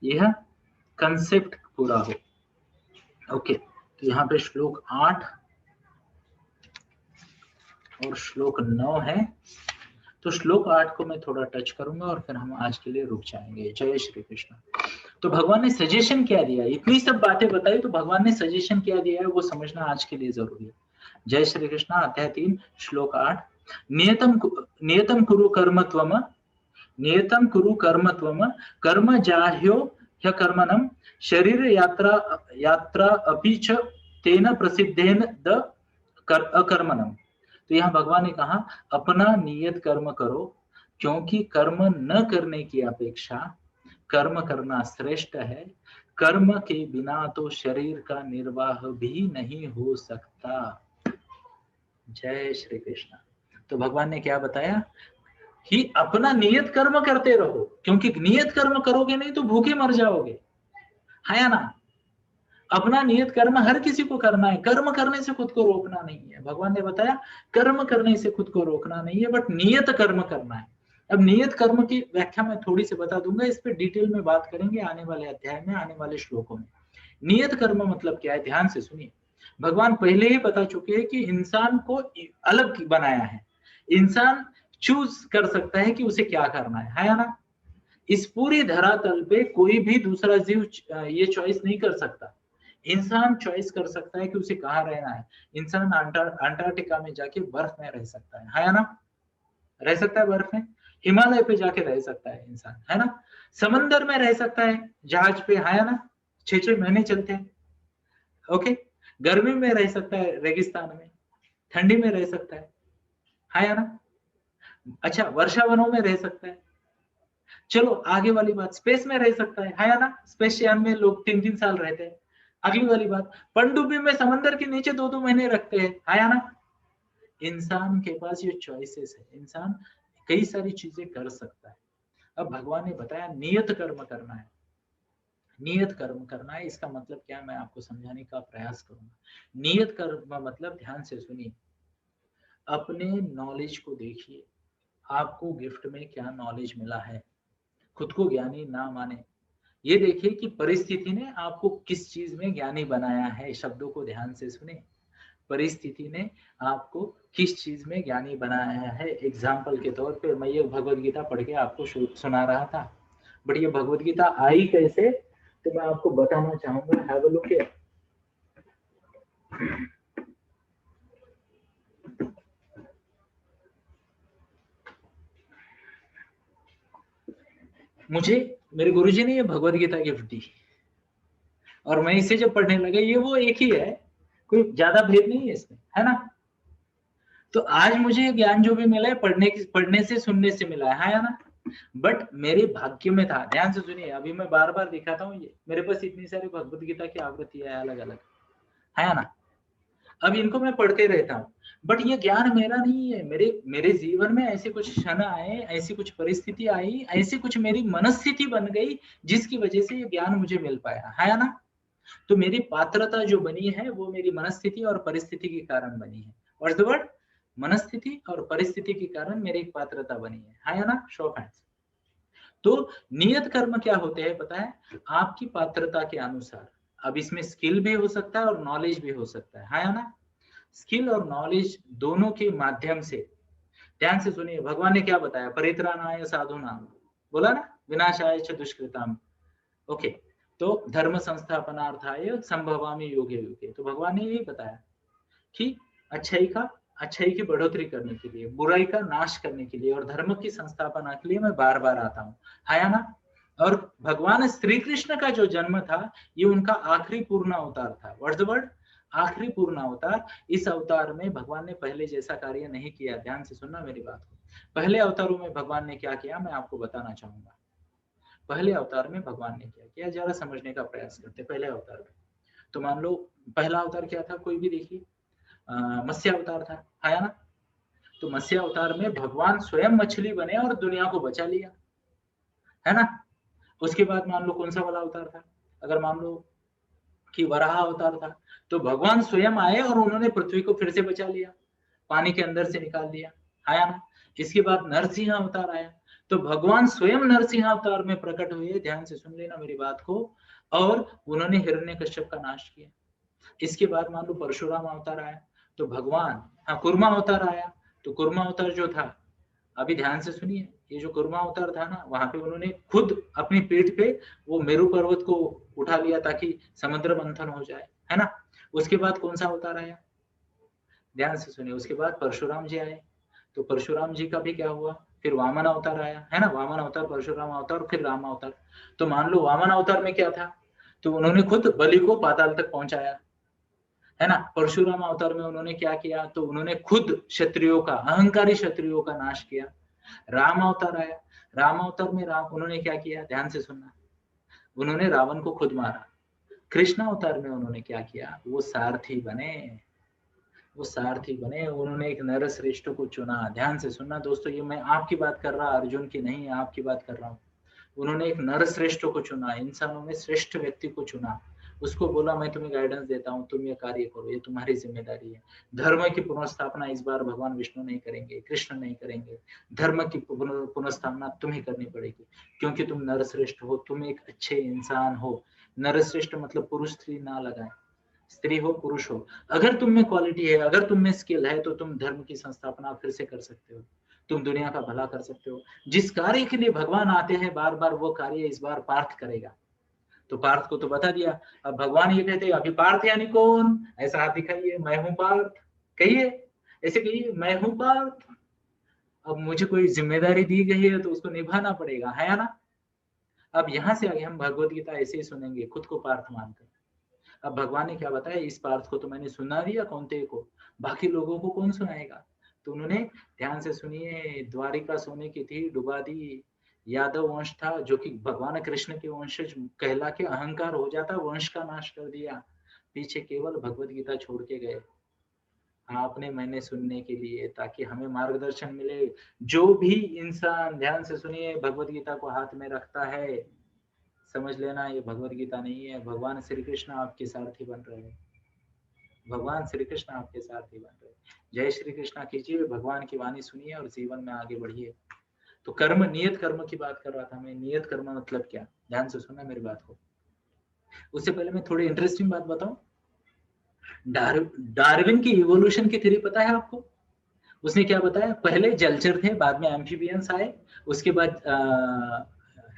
यह कंसेप्ट पूरा हो। ओके, तो यहाँ पे श्लोक 8 और श्लोक 9 है। तो श्लोक 8 को मैं थोड़ा टच करूंगा और फिर हम आज के लिए रुक जाएंगे। जय श्री कृष्ण। तो भगवान ने सजेशन क्या दिया, इतनी सब बातें बताई, तो भगवान ने सजेशन क्या दिया है वो समझना आज के लिए जरूरी है। जय श्री कृष्ण। अध्याय 3 श्लोक 8, नियतम कुरु कर्मत्वम, नियतम कुरु कर्मत्वम, कर्म जाह्यो ह्यकर्मणम, शरीर यात्रा यात्रा अपि च तेन प्रसिद्धेन द अकर्मणम। तो यहाँ भगवान ने कहा, अपना नियत कर्म करो, क्योंकि कर्म न करने की अपेक्षा कर्म करना श्रेष्ठ है। कर्म के बिना तो शरीर का निर्वाह भी नहीं हो सकता। जय श्री कृष्ण। तो भगवान ने क्या बताया कि अपना नियत कर्म करते रहो, क्योंकि नियत कर्म करोगे नहीं तो भूखे मर जाओगे, है या ना? अपना नियत कर्म हर किसी को करना है, कर्म करने से खुद को रोकना नहीं है। भगवान ने बताया कर्म करने से खुद को रोकना नहीं है, बट नियत कर्म करना है। अब नियत कर्म की व्याख्या मैं थोड़ी सी बता दूंगा, इस पे डिटेल में बात करेंगे आने वाले अध्याय में, आने वाले श्लोकों में। नियत कर्म मतलब क्या है, ध्यान से सुनिए। भगवान पहले ही बता चुके हैं कि इंसान को अलग बनाया है, इंसान चूज कर सकता है कि उसे क्या करना है या ना? इस पूरी धरातल पे कोई भी दूसरा जीव ये चॉइस नहीं कर सकता। इंसान चॉइस कर सकता है कि उसे कहाँ रहना है। इंसान अंटार्कटिका में जाके बर्फ में रह सकता है या ना? रह सकता है बर्फ में। हिमालय पे जाके रह सकता है इंसान, है ना? समंदर में रह सकता है जहाज पे, है ना? 6-6 महीने चलते हैं। ओके, गर्मी में रह सकता है रेगिस्तान में, ठंडी में रह सकता है ना? अच्छा, वर्षा वनों में रह सकता है। चलो आगे वाली बात, स्पेस में रह सकता है ना? स्पेस यान में लोग 3-3 साल रहते हैं। अगली वाली बात, पनडुब्बी में समंदर के नीचे 2-2 महीने रखते हैं, है ना? इंसान के पास ये चॉइसेस है, इंसान कई सारी चीजें कर सकता है। अब भगवान ने बताया नियत कर्म करना है, नियत कर्म करना है। इसका मतलब क्या है मैं आपको समझाने का प्रयास करूंगा। नियत कर्म मतलब, ध्यान से सुनिए, अपने नॉलेज को देखिए, आपको गिफ्ट में क्या नॉलेज मिला है। खुद को ज्ञानी ना माने, ये देखिए कि परिस्थिति ने आपको किस चीज में ज्ञानी बनाया है। शब्दों को ध्यान से सुने, परिस्थिति ने आपको किस चीज में ज्ञानी बनाया है। एग्जाम्पल के तौर पे मैं ये भगवत गीता पढ़ के आपको सुना रहा था, बट ये भगवत गीता आई कैसे, तो मैं आपको बताना चाहूंगा। Have a look here. मुझे मेरे गुरुजी ने ये भगवत गीता गिफ्ट दी और मैं इसे जब पढ़ने लगा, ये वो एक ही है, कोई ज्यादा भेद नहीं है इसमें, है ना। तो आज मुझे ज्ञान जो भी मिला है पढ़ने से सुनने से मिला है या ना। बट मेरे भाग्य में था। ध्यान से सुनिए, अभी मैं बार बार दिखाता हूँ, ये मेरे पास इतनी सारी भगवत गीता की आवृत्ति है अलग अलग, है ना। अब इनको मैं पढ़ते रहता हूँ, बट ये ज्ञान मेरा नहीं है। मेरे मेरे जीवन में ऐसे कुछ क्षण आए, ऐसी कुछ परिस्थिति आई, ऐसी कुछ मेरी मनस्थिति बन गई जिसकी वजह से ये ज्ञान मुझे मिल पाया, है ना। तो मेरी पात्रता जो बनी है वो मेरी मनस्थिति और परिस्थिति के कारण बनी है। What's the word? मनस्थिति और परिस्थिति के कारण मेरी एक पात्रता बनी है ना। Show of hands. तो नियत कर्म क्या होते हैं पता है? आपकी पात्रता के अनुसार। अब इसमें स्किल भी हो सकता है और नॉलेज भी हो सकता है ना। स्किल और नॉलेज दोनों के माध्यम से, ध्यान से सुनिए, भगवान ने क्या बताया? परित्राणाय साधूनाम, बोला ना, विनाशाय च दुष्कृताम। ओके, तो धर्म संस्थापनार्थाय संभवामि युगे युगे। तो भगवान ने यही बताया कि अच्छाई की बढ़ोतरी करने के लिए, बुराई का नाश करने के लिए और धर्म की संस्थापना के लिए मैं बार बार आता हूँ, है ना। और भगवान श्री कृष्ण का जो जन्म था, ये उनका आखिरी पूर्ण अवतार था। What's the word? आखिरी पूर्ण अवतार। इस अवतार में भगवान ने पहले जैसा कार्य नहीं किया। ध्यान से सुनना मेरी बात को। पहले अवतारों में भगवान ने क्या किया, मैं आपको बताना चाहूंगा। पहले अवतार में भगवान ने क्या किया, जरा समझने का प्रयास करते। पहले अवतार में तो मान लो पहला अवतार क्या था, कोई भी देखिए, मत्स्य अवतार था, है ना। तो मत्स्य अवतार में भगवान स्वयं मछली बने और दुनिया को बचा लिया, है ना। उसके बाद मान लो कौन सा वाला अवतार था, अगर मान लो कि वराह अवतार था, तो भगवान स्वयं आए और उन्होंने पृथ्वी को फिर से बचा लिया, पानी के अंदर से निकाल दिया, आया ना। इसके बाद नरसिंह अवतार आया, तो भगवान स्वयं नरसिंह अवतार में प्रकट हुए। ध्यान से सुन लेना मेरी बात को। और उन्होंने हिरण्यकश्यप का नाश किया। इसके बाद मान लो परशुराम अवतार आया, तो भगवान, हाँ, कुर्मा अवतार आया। तो कुर्मा अवतार जो था, अभी ध्यान से सुनिए, ये जो कुर्मा अवतार था ना, वहां पे उन्होंने खुद अपनी पीठ पे वो मेरु पर्वत को उठा लिया ताकि समुद्र मंथन हो जाए, है ना। उसके बाद कौन सा अवतार आया? ध्यान से सुनिए, उसके बाद परशुराम जी आए। तो परशुराम जी का भी क्या हुआ? फिर वामन अवतार आया, है ना। वामन अवतार, परशुराम अवतार, फिर राम अवतार। तो मान लो वामन अवतार में क्या था, तो उन्होंने खुद बलि को पाताल तक पहुंचाया, है ना। परशुराम अवतार में उन्होंने क्या किया, तो उन्होंने खुद क्षत्रियों का, अहंकारी क्षत्रियों का नाश किया। राम अवतार आया, राम अवतार में राम, उन्होंने क्या किया, ध्यान से सुनना, उन्होंने रावण को खुद मारा। कृष्ण अवतार में उन्होंने क्या किया, वो सारथी बने, वो सारथी बने, उन्होंने एक नर श्रेष्ठ को चुना। ध्यान से सुनना दोस्तों, ये मैं आपकी बात कर रहा, अर्जुन की नहीं, आपकी बात कर रहा हूँ। उन्होंने एक नर श्रेष्ठ को चुना, इंसानों में श्रेष्ठ व्यक्ति को चुना। उसको बोला मैं तुम्हें गाइडेंस देता हूँ, तुम ये कार्य करो, ये तुम्हारी जिम्मेदारी है। धर्म की पुनर्स्थापना इस बार भगवान विष्णु नहीं करेंगे, कृष्ण नहीं करेंगे। धर्म की पुनर्स्थापना तुम्हें करनी पड़ेगी, क्योंकि तुम नरश्रेष्ठ हो, तुम एक अच्छे इंसान हो। नरश्रेष्ठ मतलब पुरुष स्त्री ना लगाए, स्त्री हो पुरुष हो, अगर तुम में क्वालिटी है, अगर तुम में स्किल है, तो तुम धर्म की संस्थापना फिर से कर सकते हो, तुम दुनिया का भला कर सकते हो। जिस कार्य के लिए भगवान आते हैं बार बार, वो कार्य इस बार पार्थ करेगा। तो पार्थ को तो बता दिया। अब भगवान ये कहते हैं अभी पार्थ यानी कौन, ऐसा हाथ दिखाइए, मैं हूं पार्थ, कहिए, ऐसे कहिए, मैं हूं पार्थ। अब मुझे कोई जिम्मेदारी दी गई है तो उसको निभाना पड़ेगा, है ना। अब यहाँ से आगे हम भगवत गीता ऐसे ही सुनेंगे, खुद को पार्थ मानकर। अब भगवान ने क्या बताया, इस पार्थ को तो मैंने सुना दिया कौन्तेय को, बाकी लोगों को कौन सुनाएगा। तो उन्होंने, ध्यान से सुनिए, द्वारिका सोने की थी, डुबा दी। यादव वंश था जो कि भगवान कृष्ण के वंशज कहला के अहंकार हो जाता, वंश का नाश कर दिया। पीछे केवल भगवत गीता छोड़ के गए, आपने मैंने सुनने के लिए, ताकि हमें मार्गदर्शन मिले। जो भी इंसान, ध्यान से सुनिए, भगवत गीता को हाथ में रखता है, समझ लेना ये भगवत गीता नहीं है, भगवान श्री कृष्ण आपके सारथी बन रहे हैं। भगवान श्री कृष्ण आपके साथ ही बन रहे। जय श्री कृष्णा कीजिए, भगवान की वाणी सुनिए और जीवन में आगे बढ़िए। तो कर्म, नियत कर्म की बात कर रहा था मैं। नियत कर्म मतलब क्या, ध्यान से सुनना मेरी बात को। उससे पहले मैं थोड़ी इंटरेस्टिंग बात बताऊं। डार्विन की इवोल्यूशन की थ्योरी पता है आपको? उसने क्या बताया, पहले जलचर थे, बाद में एम्फीबियंस आए, उसके बाद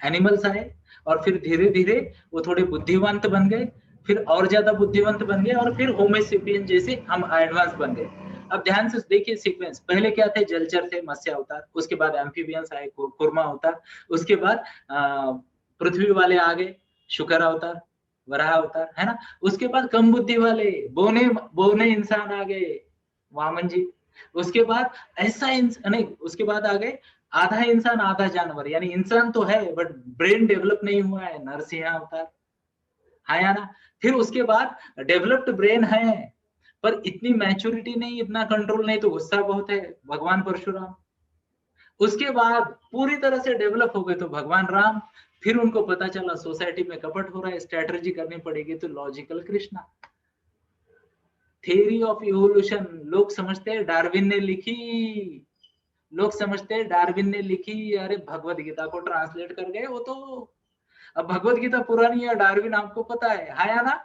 एनिमल्स आए, और फिर धीरे धीरे वो थोड़े बुद्धिवंत बन गए, फिर और ज्यादा बुद्धिवंत बन गए, और फिर होमोसेपियन जैसे हम एडवांस बन गए। अब ध्यान से देखिए सीक्वेंस, पहले क्या थे, जलचर थे, मत्स्य अवतार, उसके बाद एम्फीबियंस आए, कुर्मा अवतार, उसके बाद पृथ्वी वाले आ गए, शुकर अवतार, वराह अवतार, है ना। उसके बाद कम बुद्धि वाले बोने बोने इंसान आ गए, वामन जी। उसके बाद ऐसा नहीं, उसके बाद आ गए आधा इंसान आधा जानवर, यानी इंसान तो है बट ब्रेन डेवलप नहीं हुआ है, नरसिंह अवतार, है या ना। फिर उसके बाद डेवलप्ड ब्रेन है पर इतनी मैच्योरिटी नहीं, इतना कंट्रोल नहीं, तो गुस्सा बहुत है, भगवान परशुराम। उसके बाद पूरी तरह से डेवलप हो गए तो भगवान राम। फिर उनको पता चला सोसाइटी में कपट हो रहा है, स्ट्रेटजी करनी पड़ेगी, तो logical Krishna. Theory of evolution लोग समझते हैं डार्विन ने लिखी, लोग समझते हैं डार्विन ने लिखी, अरे भगवत गीता को ट्रांसलेट कर गए वो तो। अब भगवत गीता पुरानी है, डार्विन आपको पता है या ना।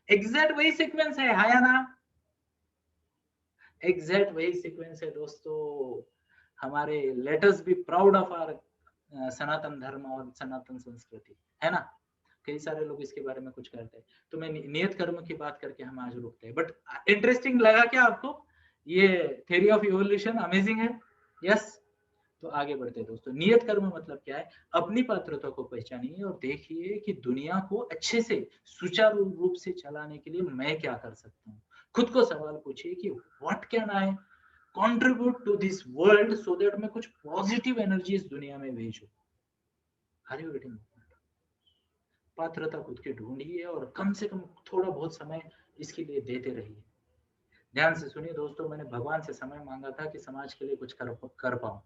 एग्जैक्ट वही सीक्वेंस है या ना, एग्जैक्ट वही सीक्वेंस है दोस्तों। हमारे let us be proud of our Sanatan Dharma और सनातन संस्कृति, है ना। कई सारे लोग इसके बारे में कुछ करते हैं। तो मैं नियत कर्म की बात करके हम आज रुकते हैं, बट इंटरेस्टिंग लगा क्या आपको? ये थ्योरी ऑफ इवोल्यूशन अमेजिंग है। यस। तो आगे बढ़ते हैं दोस्तों। नियत कर्म मतलब क्या है, अपनी पात्रता को पहचानिए और देखिए कि दुनिया को अच्छे से सुचारू रूप से चलाने के लिए मैं क्या कर सकता हूँ। खुद को सवाल पूछिए कि what can I contribute to this world so that मैं कुछ पॉजिटिव एनर्जी इस दुनिया में भेजूं। Are you getting? पात्रता खुद की ढूंढिए और कम से कम थोड़ा बहुत समय इसके लिए देते रहिए। ध्यान से सुनिए दोस्तों, मैंने भगवान से समय मांगा था कि समाज के लिए कुछ कर पाऊं,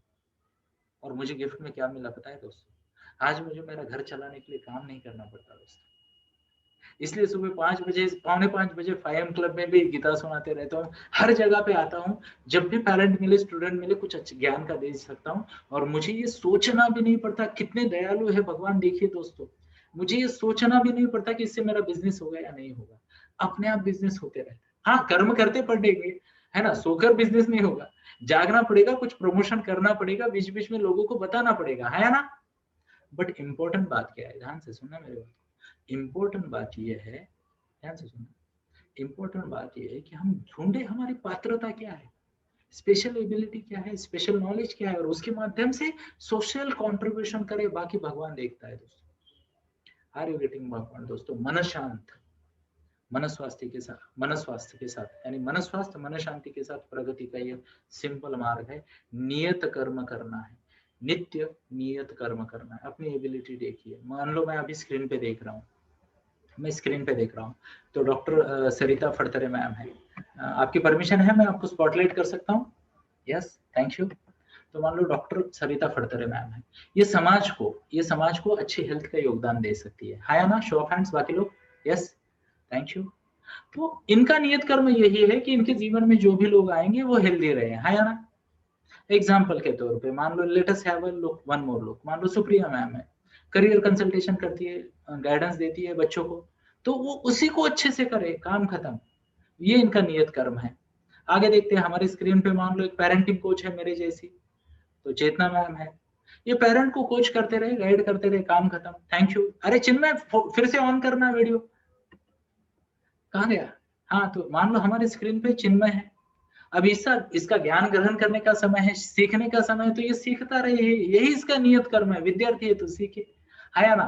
और मुझे गिफ्ट में क्या मिला पता है दोस्तों? आज मुझे मेरा घर चलाने के लिए काम नहीं करना पड़ता दोस्तों। इसलिए सुबह 5 बजे, पौने 5 बजे 5 क्लब में भी गीता सुनाते रहता हूँ, हर जगह पे आता हूँ। जब भी पेरेंट मिले, स्टूडेंट मिले, कुछ अच्छे ज्ञान का दे सकता हूँ। और मुझे ये सोचना भी नहीं पड़ता कितने दयालु है भगवान। देखिए दोस्तों, मुझे ये सोचना भी नहीं पड़ता कि इससे मेरा बिजनेस होगा या नहीं होगा, अपने आप बिजनेस होते रहता है। हाँ, कर्म करते पड़ेंगे, है ना, सोकर बिजनेस नहीं होगा, जागना पड़ेगा, कुछ प्रमोशन करना पड़ेगा, बीच बीच में लोगों को बताना पड़ेगा, है ना। बट इम्पोर्टेंट बात क्या है, ध्यान से सुनना मेरे बात। इम्पोर्टेंट बात यह है, ध्यान से सुनना, इम्पोर्टेंट बात यह है कि हम ढूंढे हमारी पात्रता क्या है, स्पेशल एबिलिटी क्या है, स्पेशल नॉलेज क्या है, और उसके माध्यम से सोशल कंट्रीब्यूशन करे। बाकी भगवान देखता है दोस्तों। Are you getting my point दोस्तों? मन शांत, मन स्वास्थ्य के साथ, मन स्वास्थ्य के साथ, यानी मन स्वास्थ्य मन शांति के साथ प्रगति का ये सिंपल मार्ग है। नियत कर्म करना है, नित्य नियत कर्म करना है। अपनी एबिलिटी देखिए, मान लो मैं अभी स्क्रीन पे देख रहा हूँ, मैं स्क्रीन पे देख रहा हूँ, तो डॉक्टर सरिता फड़तरे मैम है। आपकी परमिशन है, मैं आपको स्पॉटलाइट कर सकता हूँ? Yes, thank you. तो मान लो डॉक्टर सरिता फड़तरे मैम है, ये समाज को अच्छी हेल्थ का योगदान दे सकती है या ना? शो ऑफ हैंड्स बाकी लोग। Yes, thank you. तो इनका नियत कर्म यही है कि इनके जीवन में जो भी लोग आएंगे वो हेल्दी रहे, है या ना। एग्जाम्पल के तौर पे मान लो, let us have one more look, मान लो सुप्रिया मैम है, करियर कंसल्टेशन करती है, गाइडेंस देती है बच्चों को, तो वो उसी को अच्छे से करे, काम खत्म। ये इनका नियत कर्म है। आगे देखते हैं, हमारे स्क्रीन पे मान लो एक पेरेंटिंग कोच है मेरे जैसी, तो चेतना मैम है, ये पेरेंट को कोच करते रहे, गाइड करते रहे, काम खत्म, थैंक यू। अरे चिन्मय, फिर से ऑन करना वीडियो, कहाँ गया? हाँ, तो मान लो हमारे स्क्रीन पे चिन्मय है, अब इसका ज्ञान ग्रहण करने का समय है, सीखने का समय है, तो ये सीखता रहे, यही इसका नियत कर्म है। विद्यार्थी है तो सीखे, है या ना,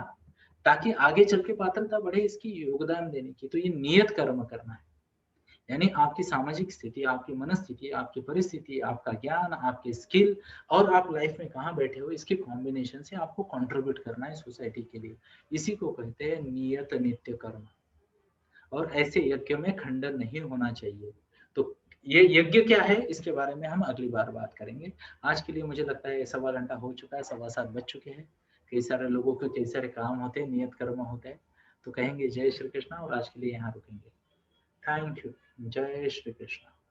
ताकि आगे चल के पात्रता बढ़े इसकी योगदान देने की। तो ये नियत कर्म करना है, यानी आपकी सामाजिक स्थिति, आपकी मनस्थिति, आपकी परिस्थिति, आपका ज्ञान, आपके स्किल, और आप लाइफ में कहाँ बैठे हो, इसके कॉम्बिनेशन से आपको कंट्रीब्यूट करना है सोसाइटी के लिए। इसी को कहते हैं नियत नित्य कर्म। और ऐसे यज्ञ में खंडन नहीं होना चाहिए। तो ये यज्ञ क्या है, इसके बारे में हम अगली बार बात करेंगे। आज के लिए मुझे लगता है 1.25 घंटा हो चुका है, 7:15 बज चुके हैं। कई सारे लोगों के कई सारे काम होते हैं, नियत कर्म होते हैं, तो कहेंगे जय श्री कृष्णा, और आज के लिए यहाँ रुकेंगे। Thank you. जय श्री कृष्ण।